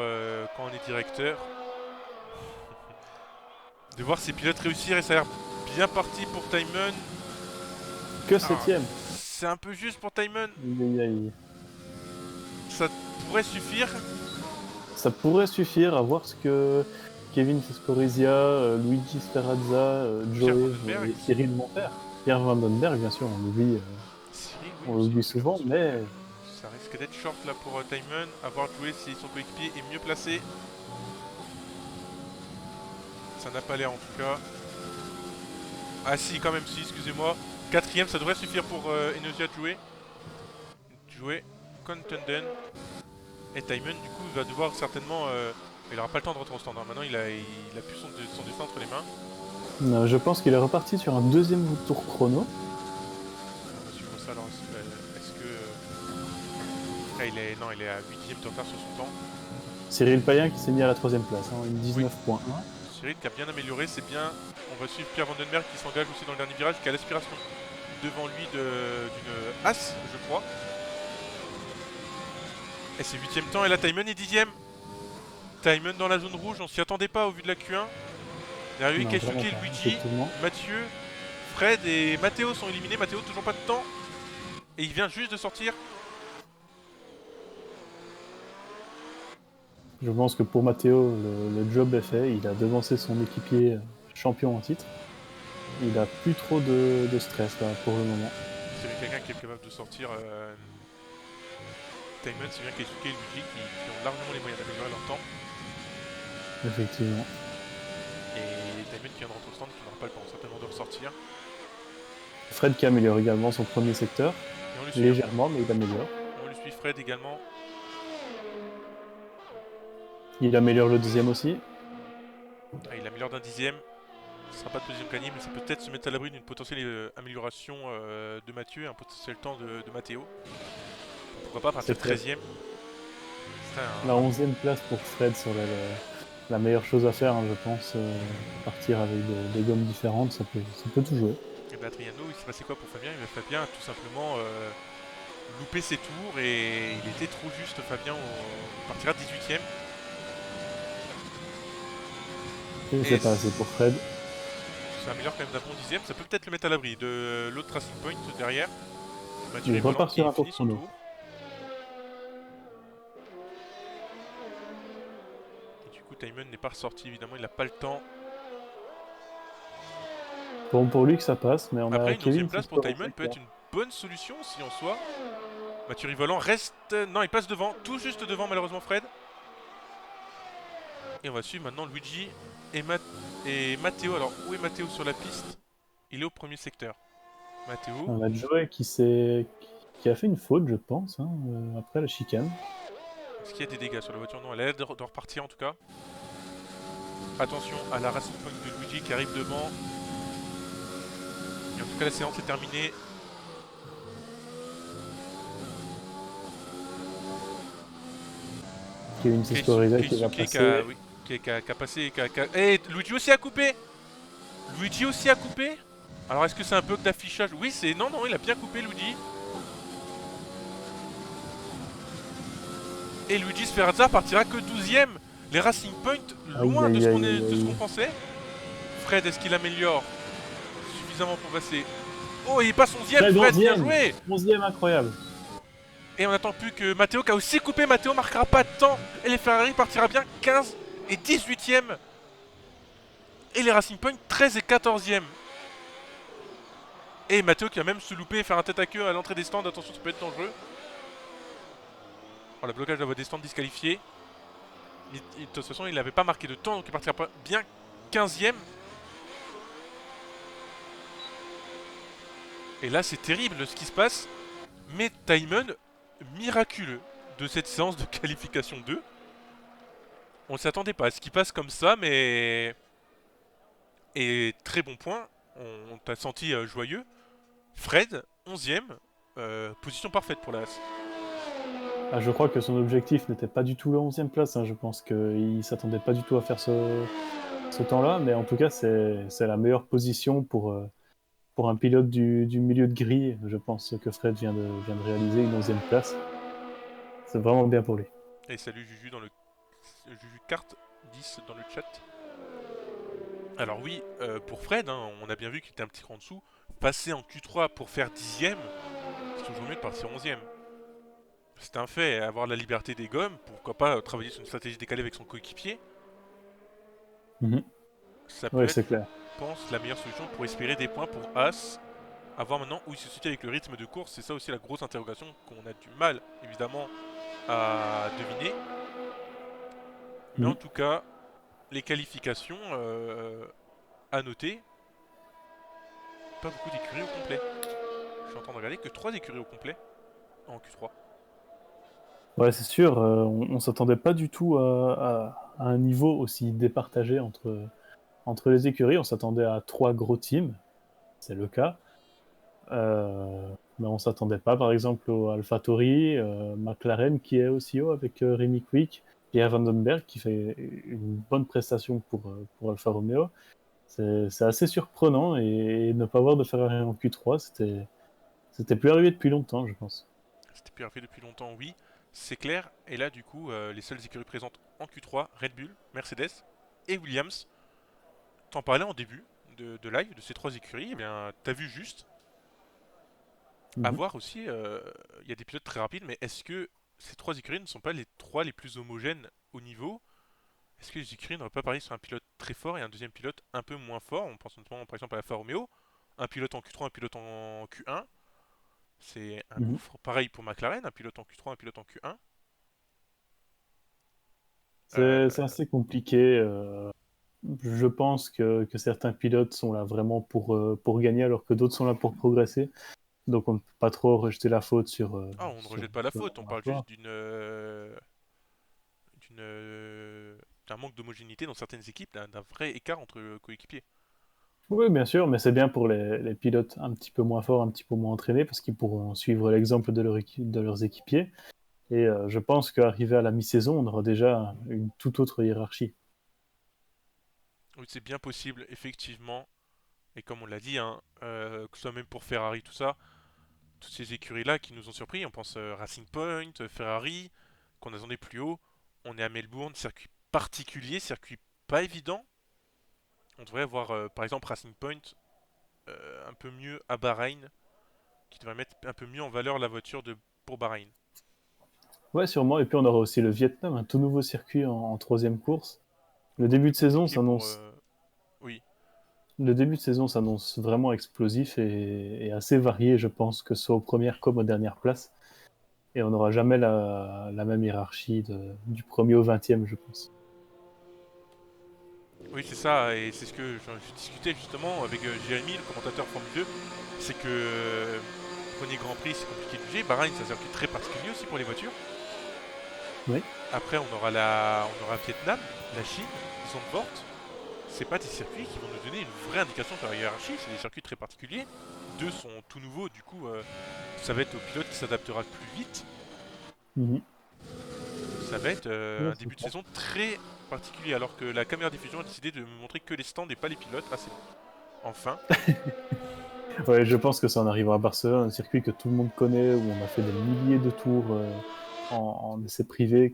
quand on est directeur de voir ces pilotes réussir et ça a l'air bien parti pour Tijmen. que Ah, 7ème. c'est un peu juste pour Tijmen. Aïe, aïe. Ça pourrait suffire. Ça pourrait suffire à voir ce que Kevin Fescorizia, Luigi Sferrazza, Pierre Joey Vandenberg. et Cyril vont faire. Pierre Vandenberg, bien sûr, on l'oublie, Cyril, oui, on aussi, l'oublie c'est vrai, souvent, mais ça risque d'être short là pour Tijmen. À voir jouer si son coéquipier est mieux placé. Ça n'a pas l'air en tout cas. Ah si, quand même si, excusez-moi. 4ème, ça devrait suffire pour Enosia jouer. Jouer Contenden. Et Tijmen, du coup, va devoir certainement... il n'aura pas le temps de rentrer au standard. Maintenant, il a plus son destin entre les mains. je pense qu'il est reparti sur un deuxième tour chrono. On va suivre ça. Alors, est-ce que... Ah, il est à 8ème de retard sur son temps. Cyril Payen qui s'est mis à la 3ème place, hein, une 19.1. Oui. Cyril qui a bien amélioré, c'est bien. On va suivre Pierre Vandenberg qui s'engage aussi dans le dernier virage, qui a l'aspiration devant lui d'une As, je crois. Et c'est 8ème temps, et là Tijmen est 10ème. Tijmen dans la zone rouge, on s'y attendait pas au vu de la Q1. Derrière lui, Non, Keisuke, vraiment pas, Luigi, effectivement. Mathieu, Fred et Matteo sont éliminés. Matteo, toujours pas de temps. Et il vient juste de sortir. Je pense que pour Matteo, le job est fait. Il a devancé son équipier champion en titre. Il a plus trop de stress là pour le moment. C'est bien quelqu'un qui est capable de sortir. Tijmen, c'est bien Keisuke et Luigi qui ont largement les moyens d'améliorer leur temps. Effectivement. Et Tijmen qui vient de rentrer au stand, qui n'aura pas le temps certainement de ressortir. Fred qui améliore également son premier secteur. Et on le suit. Légèrement, mais il améliore. On le suit, Fred également. Il améliore le deuxième aussi. Ah, il améliore d'un 10ème. Ce ne sera pas de deuxième gagné, mais ça peut peut-être se mettre à l'abri d'une potentielle amélioration de Mathieu et un potentiel temps de Matteo. Pourquoi pas partir 13ème. La 11ème place pour Fred serait la meilleure chose à faire, hein, je pense. Partir avec des gommes différentes, ça peut tout jouer. Et bah Adriano, il s'est passé quoi pour Fabien? Fabien a tout simplement loupé ses tours et il était trop juste. Fabien partira 18ème. Et c'est pas assez pour Fred. Ça améliore quand même d'un bon 10ème. Ça peut peut-être le mettre à l'abri de l'autre Racing Point derrière. Mathieu il repart sur un tour chrono. Tijmen n'est pas ressorti, évidemment, il n'a pas le temps. Bon, pour lui que ça passe, mais on après, a une deuxième place pour Tijmen peut être une bonne solution si en soi. Mathieu Rivolant reste... Non, il passe devant, tout juste devant malheureusement Fred. Et on va suivre maintenant Luigi et Matteo. Alors, où est Matteo sur la piste? Il est au premier secteur. Matteo. On a Joey qui a fait une faute, je pense, hein, après la chicane. Est-ce qu'il y a des dégâts sur la voiture? Non, elle a l'air de repartir en tout cas. Attention à la Racing Point de Luigi qui arrive devant. Et en tout cas, la séance est terminée. Kevin Fescorizia qui va passer. Qui a passé. Et Luigi aussi a coupé. Luigi aussi a coupé. Alors est-ce que c'est un bug d'affichage? Oui, c'est... Non, il a bien coupé Luigi. Et Luigi Sferrazza partira que 12ème. Les Racing Point loin de ce qu'on pensait. Fred, est-ce qu'il améliore suffisamment pour passer? Oh, il passe 11ème, Fred, bien joué. 11ème, incroyable. Et on n'attend plus que Matteo qui a aussi coupé. Matteo marquera pas de temps. Et les Ferrari partira bien 15 et 18ème. Et les Racing Point 13 et 14ème. Et Matteo qui va même se louper et faire un tête à queue à l'entrée des stands. Attention, ça peut être dangereux. Oh, le blocage de la voie des stands disqualifié. De toute façon, il n'avait pas marqué de temps, donc il partira pas bien 15ème. Et là, c'est terrible ce qui se passe. Mais timing miraculeux de cette séance de qualification 2. On s'y attendait pas à ce qui passe comme ça, mais. Et très bon point. On t'a senti joyeux. Fred, 11ème. Position parfaite pour la As. Ah, je crois que son objectif n'était pas du tout la 11e place. Hein. Je pense qu'il ne s'attendait pas du tout à faire ce temps-là. Mais en tout cas, c'est la meilleure position pour un pilote du milieu de grille. Je pense que Fred vient de réaliser une 11e place. C'est vraiment bien pour lui. Et salut Juju dans le. Juju carte 10 dans le chat. Alors oui, pour Fred, hein, on a bien vu qu'il était un petit cran en dessous. Passer en Q3 pour faire 10ème, c'est toujours mieux de partir 11ème. C'est un fait, avoir la liberté des gommes, pourquoi pas travailler sur une stratégie décalée avec son coéquipier, Mhm. ça peut Oui, être, c'est je clair. pense, la meilleure solution pour espérer des points pour As. À voir maintenant où il se situe avec le rythme de course, c'est ça aussi la grosse interrogation qu'on a du mal, évidemment, à deviner. Mais en Mhm. tout cas, les qualifications à noter, pas beaucoup d'écuries au complet. Je suis en train de regarder que 3 écuries au complet en Q3. Ouais, c'est sûr. On ne s'attendait pas du tout à un niveau aussi départagé entre les écuries. On s'attendait à 3 gros teams. C'est le cas. Mais on s'attendait pas, par exemple, au AlphaTauri, McLaren qui est aussi haut avec Rémi Quick, Pierre Vandenberg qui fait une bonne prestation pour Alfa Romeo. C'est assez surprenant et ne pas voir de Ferrari en Q3, c'était plus arrivé depuis longtemps, je pense. C'était plus fait depuis longtemps, oui, c'est clair. Et là, du coup, les seules écuries présentes en Q3, Red Bull, Mercedes et Williams. T'en parlais en début de live de ces 3 écuries, eh bien, t'as vu juste. À Mhm. voir aussi, il y a des pilotes très rapides, mais est-ce que ces 3 écuries ne sont pas les 3 les plus homogènes au niveau? Est-ce que les écuries n'auraient pas parié sur un pilote très fort et un deuxième pilote un peu moins fort? On pense notamment par exemple à la Alfa Romeo, un pilote en Q3, un pilote en Q1. C'est un Mhm. gouffre. Pareil pour McLaren, un pilote en Q3, un pilote en Q1. C'est assez compliqué. Je pense que certains pilotes sont là vraiment pour gagner alors que d'autres sont là pour progresser. Donc on ne peut pas trop rejeter la faute Ah, on ne sur, rejette pas la sur faute, on l'un d'un parle joueur. juste d'une, d'un manque d'homogénéité dans certaines équipes, d'un vrai écart entre coéquipiers. Oui, bien sûr, mais c'est bien pour les pilotes un petit peu moins forts, un petit peu moins entraînés, parce qu'ils pourront suivre l'exemple de leurs équipiers. Et je pense qu'arrivé à la mi-saison, on aura déjà une toute autre hiérarchie. Oui, c'est bien possible, effectivement. Et comme on l'a dit, hein, que ce soit même pour Ferrari, tout ça, toutes ces écuries-là qui nous ont surpris, on pense Racing Point, Ferrari, qu'on attendait plus haut. On est à Melbourne, circuit particulier, circuit pas évident. On devrait avoir par exemple Racing Point un peu mieux à Bahreïn, qui devrait mettre un peu mieux en valeur la voiture pour Bahreïn. Ouais, sûrement. Et puis on aura aussi le Vietnam, un tout nouveau circuit en troisième course. Le Un début peu de saison compliqué pour. s'annonce, Oui, le début de saison s'annonce vraiment explosif et assez varié, je pense, que ce soit aux premières comme aux dernières places. Et on n'aura jamais la même hiérarchie du premier au 20e, je pense. oui, c'est ça, et c'est ce que je discutais justement avec Jérémy, le commentateur Formule 2. C'est que premier Grand Prix, c'est compliqué de juger. Bahreïn, c'est un circuit très particulier aussi pour les voitures. Oui. Après, on aura Vietnam, la Chine, Zandvoort. C'est pas des circuits qui vont nous donner une vraie indication sur la hiérarchie. C'est des circuits très particuliers. Deux sont tout nouveaux, du coup, ça va être au pilote qui s'adaptera plus vite. Mhm. Ça va être Ouais, un c'est début de clair. saison très particulier, alors que la caméra diffusion a décidé de me montrer que les stands et pas les pilotes. Ah, c'est bon. Enfin. Ouais, je pense que ça en arrivera à Barcelone, un circuit que tout le monde connaît, où on a fait des milliers de tours en essai privé,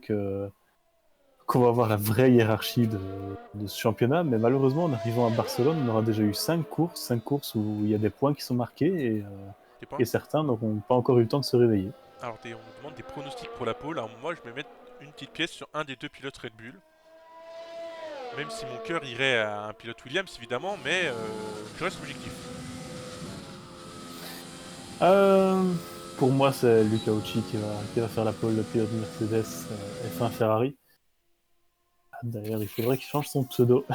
qu'on va avoir la vraie hiérarchie de ce championnat. Mais malheureusement, en arrivant à Barcelone, on aura déjà eu 5 courses où il y a des points qui sont marqués Des points. et certains n'auront pas encore eu le temps de se réveiller. Alors, on nous demande des pronostics pour la pole. Alors, moi, je vais mettre une petite pièce sur un des deux pilotes Red Bull. Même si mon cœur irait à un pilote Williams, évidemment, mais je reste objectif. Euh, pour moi, c'est Luca Ucci qui va faire la pole, le pilote Mercedes F1 Ferrari. D'ailleurs, il faudrait qu'il change son pseudo.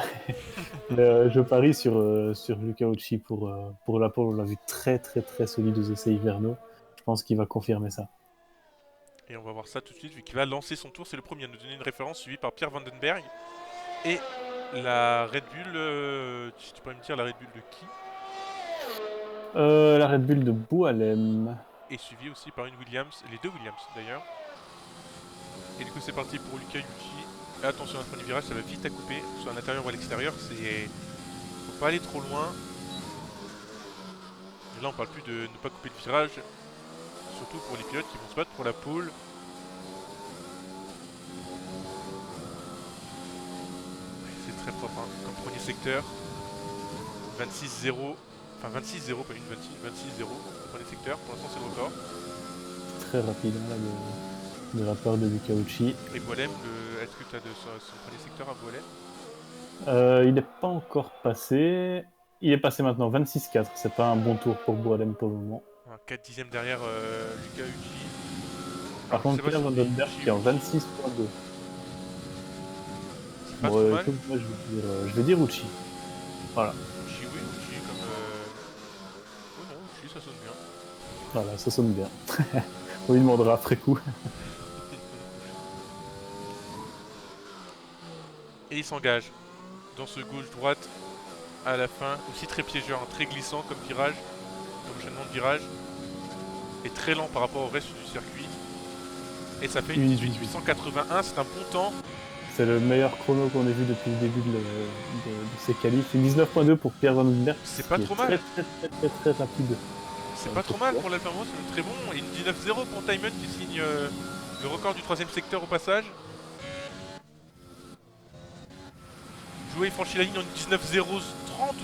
Mais, je parie sur Luca Ucci pour la pole. On l'a vu très très très solide aux essais hivernaux. Je pense qu'il va confirmer ça. Et on va voir ça tout de suite, vu qu'il va lancer son tour. C'est le premier à nous donner une référence, suivi par Pierre Vandenberg. Et la Red Bull, si tu pourrais me dire la Red Bull de qui? La Red Bull de Boualem. Et suivi aussi par une Williams, les deux Williams d'ailleurs. Et du coup c'est parti pour Luca Ucci. Et attention à ce premier virage, ça va vite à couper, soit à l'intérieur ou à l'extérieur. Faut pas aller trop loin. Et là on parle plus de ne pas couper le virage, surtout pour les pilotes qui vont se battre pour la pole. C'est très propre hein, comme premier secteur. 26-0, enfin 26-0, pas une 26, 26-0 le premier secteur. Pour l'instant c'est le record. Très rapide hein, là, de la part de Luca Ucci. Et Boilem, est-ce que tu as son premier secteur à Boilem? Il n'est pas encore passé. Il est passé maintenant 26-4. C'est pas un bon tour pour Boualem pour le moment. 4 dixièmes derrière Luca Ucci. Par Alors, je sais contre, pas Pierre si Vandenberg qui est en Ucci, 26.2. c'est pas Bon, trop mal. écoute, moi je vais dire Ucci. Voilà, Ucci, oui, Ucci comme. Oh non, Ucci, ça sonne bien. voilà, ça sonne bien. On lui demandera après coup. Et il s'engage dans ce gauche-droite à la fin, aussi très piégeur, hein, très glissant comme virage, comme enchaînement de virage, et très lent par rapport au reste du circuit. Et ça fait une 18.881, c'est un bon temps. C'est le meilleur chrono qu'on ait vu depuis le début de ces qualifs. Une 19.2 pour Pierre Vandenberg. C'est pas trop mal. Très rapide. C'est pas trop mal pour l'Alfa Romeo, c'est très bon. Et une 19.0 pour Timon qui signe le record du 3ème secteur au passage. Joué franchit la ligne en 19.030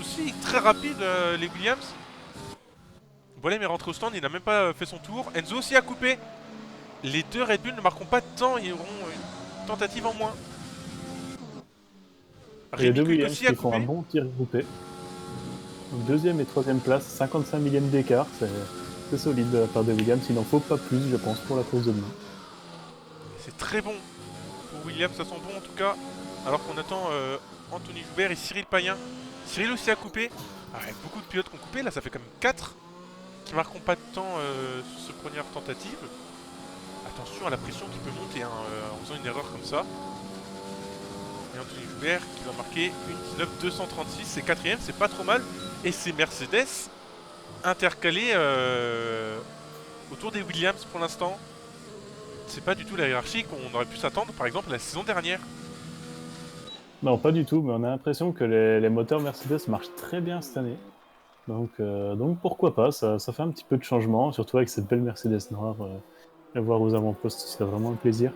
aussi, très rapide les Williams. Boilem est rentré au stand, il n'a même pas fait son tour. Enzo aussi a coupé. Les deux Red Bull ne marqueront pas de temps, ils auront une tentative en moins. Et les deux Rémi Kuit Williams aussi a qui font un coupé. bon tir groupé. Donc, deuxième et troisième place, 55 millièmes d'écart. C'est solide de la part des Williams. Il n'en faut pas plus, je pense, pour la course de demain. C'est très bon pour Williams, ça sent bon en tout cas. Alors qu'on attend Anthony Joubert et Cyril Payen. Cyril aussi a coupé. Ah, il y a beaucoup de pilotes qui ont coupé, là ça fait quand même 4 qui marqueront pas de temps sur cette première tentative. Attention à la pression qui peut monter hein, en faisant une erreur comme ça. Et Anthony Joubert qui va marquer une 19.236, c'est quatrième, c'est pas trop mal. Et c'est Mercedes intercalé autour des Williams pour l'instant. C'est pas du tout la hiérarchie qu'on aurait pu s'attendre par exemple la saison dernière. Non, pas du tout, mais on a l'impression que les moteurs Mercedes marchent très bien cette année. Donc pourquoi pas, ça fait un petit peu de changement, surtout avec cette belle Mercedes noire. La voir aux avant-postes, ce serait vraiment un plaisir.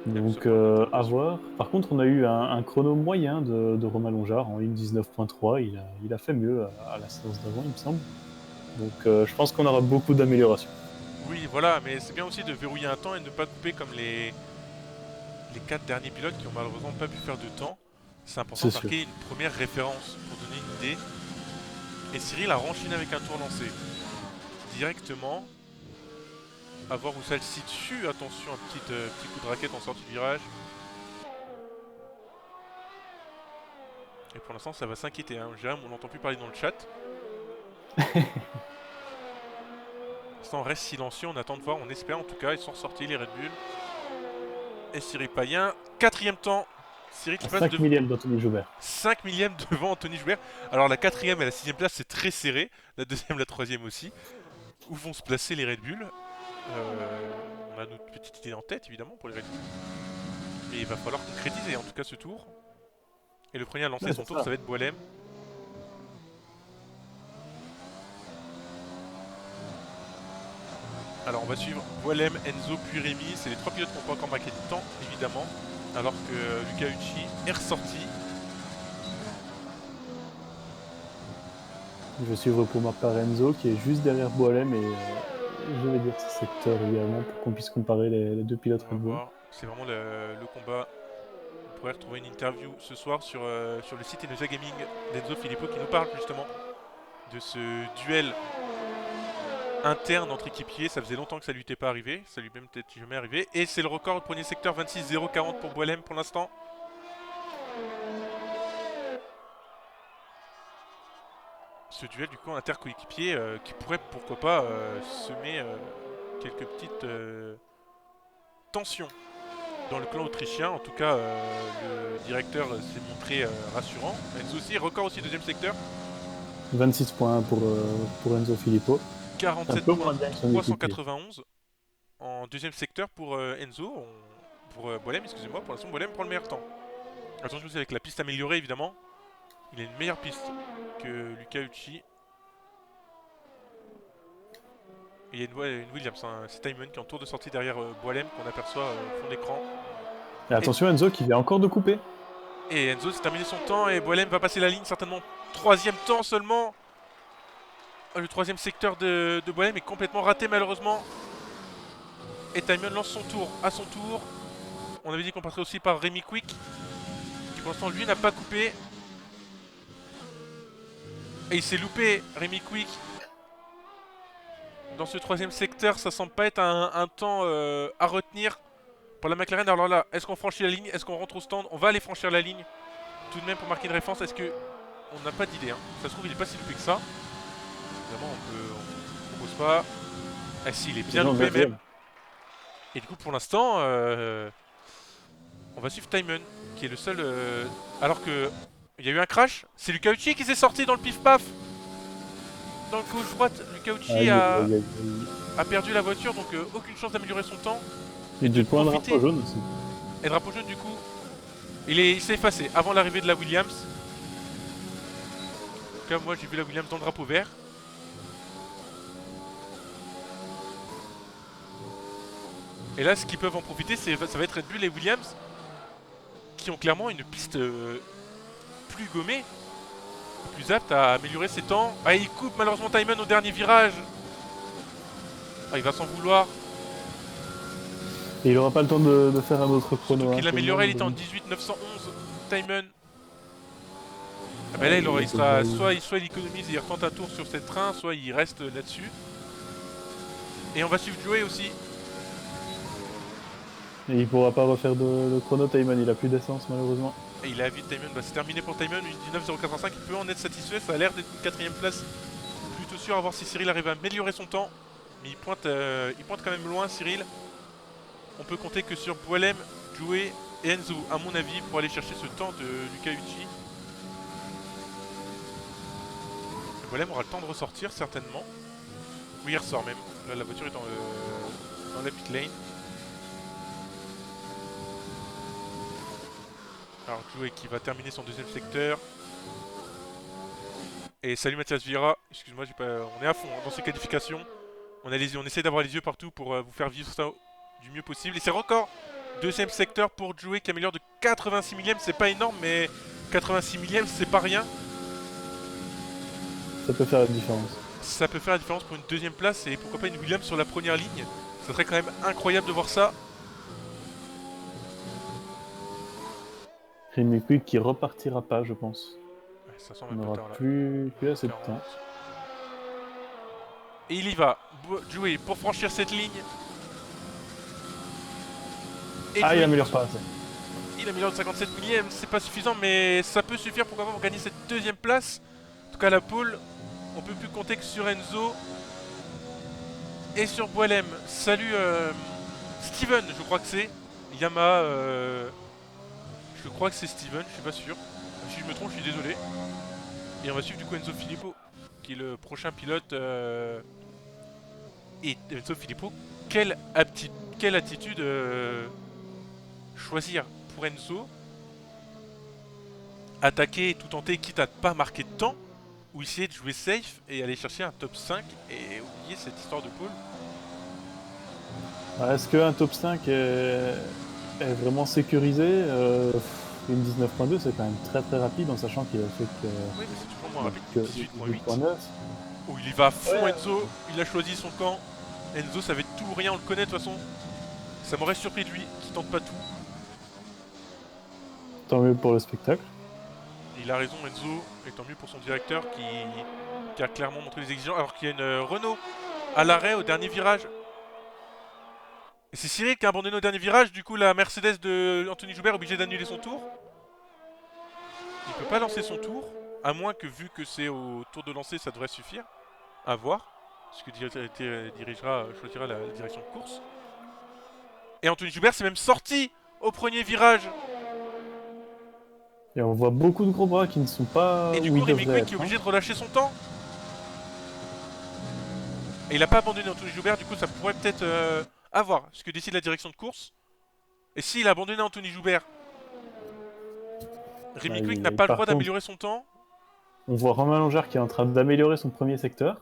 Donc à voir. Par contre, on a eu un chrono moyen de Romain Longard en 1.19.3. Il a fait mieux à la séance d'avant, il me semble. Donc je pense qu'on aura beaucoup d'améliorations. Oui, voilà, mais c'est bien aussi de verrouiller un temps et de ne pas couper comme les 4 derniers pilotes qui ont malheureusement pas pu faire de temps. C'est important de marquer une première référence pour donner une idée. Et Cyril a renchaîné avec un tour lancé. Directement. À voir où ça le situe. Attention, un petit coup de raquette en sortie de virage. Et pour l'instant, ça va s'inquiéter. Hein. Jérôme, on n'entend plus parler dans le chat. On reste silencieux, on attend de voir, on espère en tout cas. Ils sont ressortis les Red Bull. Et Cyril Payen, quatrième temps. Cyril qui passe 5 millièmes d'Anthony Joubert. 5 millièmes devant Anthony Joubert. Alors la quatrième et la sixième place, c'est très serré. La deuxième, la troisième aussi. Où vont se placer les Red Bull On a notre petite idée en tête, évidemment, pour les Red Bull. Mais il va falloir concrétiser, en tout cas, ce tour. Et le premier à lancer son tour, ça va être Boilem. Alors on va suivre Boilem, Enzo, puis Rémi. C'est les trois pilotes qui n'ont pas encore marqué de temps, évidemment. Alors que Luca Ucci est ressorti. Je vais suivre pour ma part Enzo qui est juste derrière Boilem et je vais dire ce secteur également pour qu'on puisse comparer les deux pilotes Red Bull. C'est vraiment le combat. On pourrait retrouver une interview ce soir sur le site Energia Gaming d'Enzo Filippo qui nous parle justement de ce duel interne entre équipiers. Ça faisait longtemps que ça lui était pas arrivé. Ça lui est même peut-être jamais arrivé. Et c'est le record au premier secteur 26.040 pour Boilem pour l'instant. ce duel du coup inter-coéquipier qui pourrait pourquoi pas semer quelques petites tensions dans le clan autrichien. En tout cas, le directeur s'est montré rassurant. Enzo aussi, record aussi deuxième secteur. 26 points pour Enzo Filippo. Un 47 peu points, moins bien que son équipier. 391 en deuxième secteur pour Enzo. Pour Bolem, excusez-moi. Pour l'instant, Bolem prend le meilleur temps. Attention aussi avec la piste améliorée évidemment. Il a une meilleure piste que Luca Ucci. Et il y a une Williams, hein. C'est Timon qui est en tour de sortie derrière Boilem qu'on aperçoit au fond d'écran. Et attention Enzo qui vient encore de couper. Et Enzo s'est terminé son temps et Boilem va passer la ligne certainement. Troisième temps seulement. Le troisième secteur de Boilem est complètement raté malheureusement. Et Timon lance son tour à son tour. On avait dit qu'on passerait aussi par Rémi Quick. Qui pour l'instant lui n'a pas coupé. Et il s'est loupé Rémi Quick. Dans ce troisième secteur, ça semble pas être un temps à retenir pour la McLaren. Alors là, est-ce qu'on franchit la ligne? Est-ce qu'on rentre au stand? On va aller franchir la ligne tout de même pour marquer une référence. Est-ce que... On n'a pas d'idée, hein. Ça se trouve, il est pas si loupé que ça. Évidemment, on propose pas. Ah si, il est bien loupé même. Et du coup, pour l'instant, on va suivre Timon, qui est le seul... Alors que... Il y a eu un crash. C'est Luca Ucci qui s'est sorti dans le pif-paf. Dans le gauche-droite, Luca Ucci a perdu la voiture, donc aucune chance d'améliorer son temps. Et du point de drapeau jaune aussi. Et drapeau jaune du coup, il s'est effacé avant l'arrivée de la Williams. En tout cas, moi j'ai vu la Williams dans le drapeau vert. Et là, ce qu'ils peuvent en profiter, ça va être Red Bull et Williams, qui ont clairement une piste plus gommée, plus apte à améliorer ses temps. Ah, il coupe malheureusement Timon au dernier virage. Ah, il va s'en vouloir. Et il aura pas le temps de faire un autre chrono. Surtout qu'il améliorait, il était en 18.911, Timon. Ah bah là, il sera soit il économise et il retente un tour sur cette train, soit il reste là-dessus. Et on va suivre Joey aussi. Et il pourra pas refaire de chrono, Timon, il a plus d'essence malheureusement. Et il a vu Timon, bah, c'est terminé pour Timon, une 19.085, il peut en être satisfait, ça a l'air d'être une 4ème place. Plutôt sûr à voir si Cyril arrive à améliorer son temps. Mais il pointe quand même loin Cyril. On peut compter que sur Boilem, Joey et Enzo, à mon avis, pour aller chercher ce temps de Luca Ucci. Boilem aura le temps de ressortir certainement. Oui, il ressort même. Là, la voiture est dans la pit lane. Alors, Joey qui va terminer son deuxième secteur. Et salut Mathias Vieira. Excuse-moi, on est à fond hein, dans ces qualifications. On essaie d'avoir les yeux partout pour vous faire vivre ça du mieux possible. Et c'est record. Deuxième secteur pour Joey qui améliore de 86 millièmes. C'est pas énorme, mais 86 millièmes, c'est pas rien. Ça peut faire la différence. Ça peut faire la différence pour une deuxième place et pourquoi pas une Williams sur la première ligne. Ça serait quand même incroyable de voir ça. Rémi Quick qui repartira pas, je pense. Ouais, ça sent On même n'aura pas tard, là. plus assez de 40. temps. Et il y va. Joey pour franchir cette ligne. Et Ah, Joey, il améliore pas assez. Il améliore de 57 millièmes, c'est pas suffisant, mais ça peut suffire pourquoi pas pour gagner cette deuxième place. En tout cas, la pole, on peut plus compter que sur Enzo et sur Boilem. Salut Steven, je crois que c'est. Yamaha, je crois que c'est Steven, je suis pas sûr. Si je me trompe, je suis désolé. Et on va suivre du coup Enzo Filippo, qui est le prochain pilote. Et Enzo Filippo, quelle attitude choisir pour Enzo. Attaquer, tout tenter, quitte à ne pas marquer de temps, ou essayer de jouer safe et aller chercher un top 5 et oublier cette histoire de pole. Est-ce qu'un top 5 est vraiment sécurisé Une 19.2 c'est quand même très très rapide en sachant qu'il a fait que... Oui, mais c'est toujours moins rapide que que 18.9. Où il y va à fond Enzo, il a choisi son camp. Enzo ça fait tout ou rien, on le connaît de toute façon. Ça m'aurait surpris de lui, qui tente pas tout. Tant mieux pour le spectacle. Il a raison Enzo, et tant mieux pour son directeur qui a clairement montré les exigences, alors qu'il y a une Renault à l'arrêt au dernier virage. Et c'est Cyril qui a abandonné au dernier virage, du coup la Mercedes de Anthony Joubert est obligée d'annuler son tour. Il peut pas lancer son tour. À moins que, vu que c'est au tour de lancer, ça devrait suffire. À voir. Ce que choisira la direction de course. Et Anthony Joubert s'est même sorti au premier virage. Et on voit beaucoup de gros bras qui ne sont pas Et du où coup, ils Rémi devraient Quick qui est être. Hein. obligé de relâcher son temps. Et il n'a pas abandonné Anthony Joubert, du coup ça pourrait peut-être avoir ce que décide la direction de course. Et s'il a abandonné Anthony Joubert, Rémi Quick n'a pas le droit Par contre, d'améliorer son temps. on voit Romain Longard qui est en train d'améliorer son premier secteur.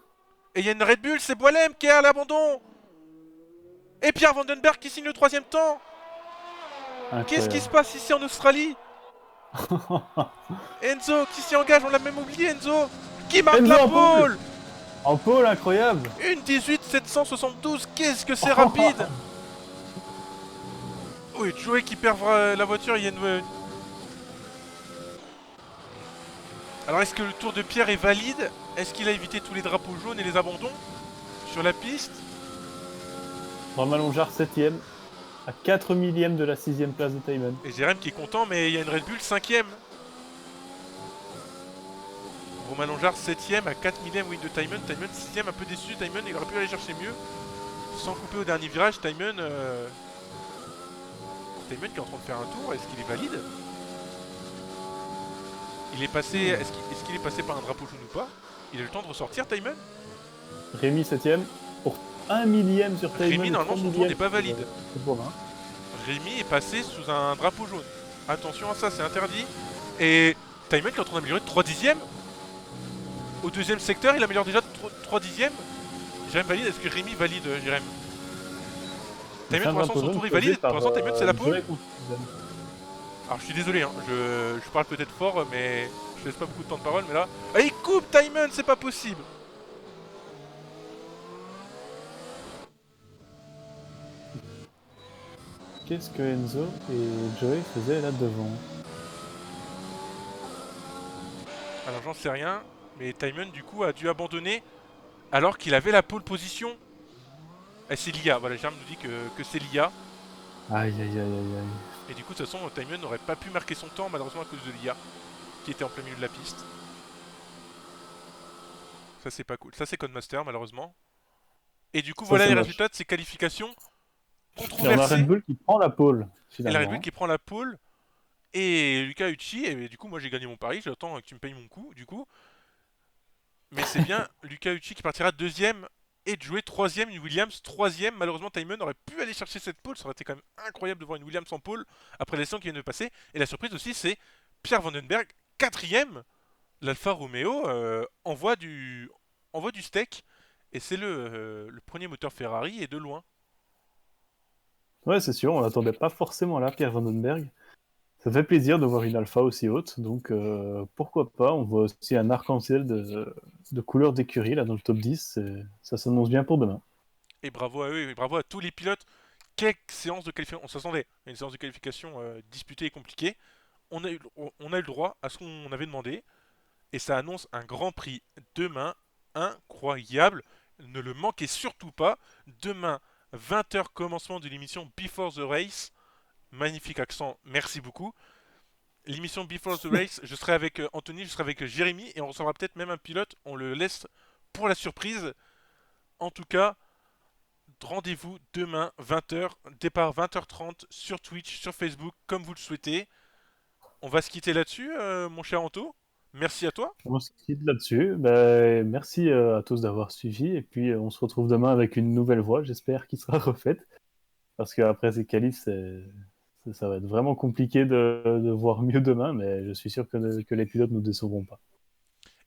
Et il y a une Red Bull, c'est Boilem qui est à l'abandon. Et Pierre Vandenberg qui signe le 3ème temps. Qu'est-ce qui se passe ici en Australie? Enzo qui s'y engage, on l'a même oublié, Enzo qui marque Enzo la en pole. pole. En pole, incroyable. Une 18,772, qu'est-ce que c'est rapide. Oui, Joey qui perd la voiture, il y a une... Alors est-ce que le tour de Pierre est valide? Est-ce qu'il a évité tous les drapeaux jaunes et les abandons sur la piste? Romain Longard 7ème, à 4 millièmes de la 6ème place de Timon. Et Jérém qui est content, mais il y a une Red Bull 5ème. Romain Longard 7ème à 4 millièmes win de Timon. Timon 6ème, un peu déçu. Timon, il aurait pu aller chercher mieux. Sans couper au dernier virage, Timon... Timon qui est en train de faire un tour, est-ce qu'il est valide? Il est passé... Est-ce qu'il est passé par un drapeau jaune ou pas? Il a eu le temps de ressortir, Timon? Rémi 7ème, pour 1 millième sur Timon. Rémi, normalement, son tour n'est pas valide. C'est bon, hein. Rémi est passé sous un drapeau jaune. Attention à ça, c'est interdit. Et Timon qui est en train d'améliorer de 3 dixièmes. Au 2ème secteur, il améliore déjà de 3 dixièmes. Jérém valide, est-ce que Rémi valide, Jérém? Timon, pour l'instant, son tour est valide. Pour l'instant, Timon, c'est la pole. Alors, je suis désolé, hein. Je parle peut-être fort, mais je laisse pas beaucoup de temps de parole. Mais là... Ah, il coupe Timon, c'est pas possible. Qu'est-ce que Enzo et Joey faisaient là devant? Alors, j'en sais rien. Mais Timon, du coup, a dû abandonner alors qu'il avait la pole position. Et c'est l'IA, voilà, Jérém nous dit que c'est l'IA. Aïe aïe aïe aïe aïe. Et du coup, de toute façon, Timon n'aurait pas pu marquer son temps, malheureusement, à cause de l'IA, qui était en plein milieu de la piste. Ça, c'est pas cool. Ça, c'est Codemaster, malheureusement. Et du coup, Ça, voilà les moche. résultats de ces qualifications Il y a controversées. Red Bull qui prend la pole, Et finalement. la Red Bull qui prend la pole. Et Luca Ucci, et du coup, moi, j'ai gagné mon pari. J'attends que tu me payes mon coup, du coup. Mais c'est bien Luca Ucci qui partira 2ème et de jouer 3ème, une Williams 3ème. Malheureusement, Timon aurait pu aller chercher cette pole. Ça aurait été quand même incroyable de voir une Williams en pole après les qui viennent de passer. Et la surprise aussi, c'est Pierre Vandenberg 4ème. L'Alfa Romeo envoie du steak. Et c'est le premier moteur Ferrari et de loin. Ouais, c'est sûr, on l'attendait pas forcément là, Pierre Vandenberg. Ça fait plaisir de voir une alpha aussi haute, donc pourquoi pas. On voit aussi un arc-en-ciel de couleur d'écurie là dans le top 10. Ça s'annonce bien pour demain. Et bravo à eux, et bravo à tous les pilotes. Quelle séance de qualification. On s'attendait à une séance de qualification disputée et compliquée. On a eu le droit à ce qu'on avait demandé. Et ça annonce un grand prix demain incroyable. Ne le manquez surtout pas. Demain, 20h, commencement de l'émission Before the Race. Magnifique accent, merci beaucoup. L'émission Before the Race, je serai avec Anthony, je serai avec Jérémy et on recevra peut-être même un pilote. On le laisse pour la surprise. En tout cas, rendez-vous demain 20h, départ 20h30 sur Twitch, sur Facebook, comme vous le souhaitez. On va se quitter là-dessus, mon cher Anto. Merci à toi. On se quitte là-dessus. Ben, merci à tous d'avoir suivi et puis on se retrouve demain avec une nouvelle voix, j'espère, qui sera refaite. Parce qu'après ces qualifs, ça va être vraiment compliqué de voir mieux demain, mais je suis sûr que les pilotes ne nous décevront pas.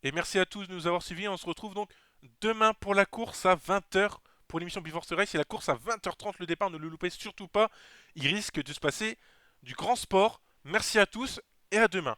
Et merci à tous de nous avoir suivis. On se retrouve donc demain pour la course à 20h pour l'émission Before the Race. C'est la course à 20h30 le départ, ne le loupez surtout pas. Il risque de se passer du grand sport. Merci à tous et à demain.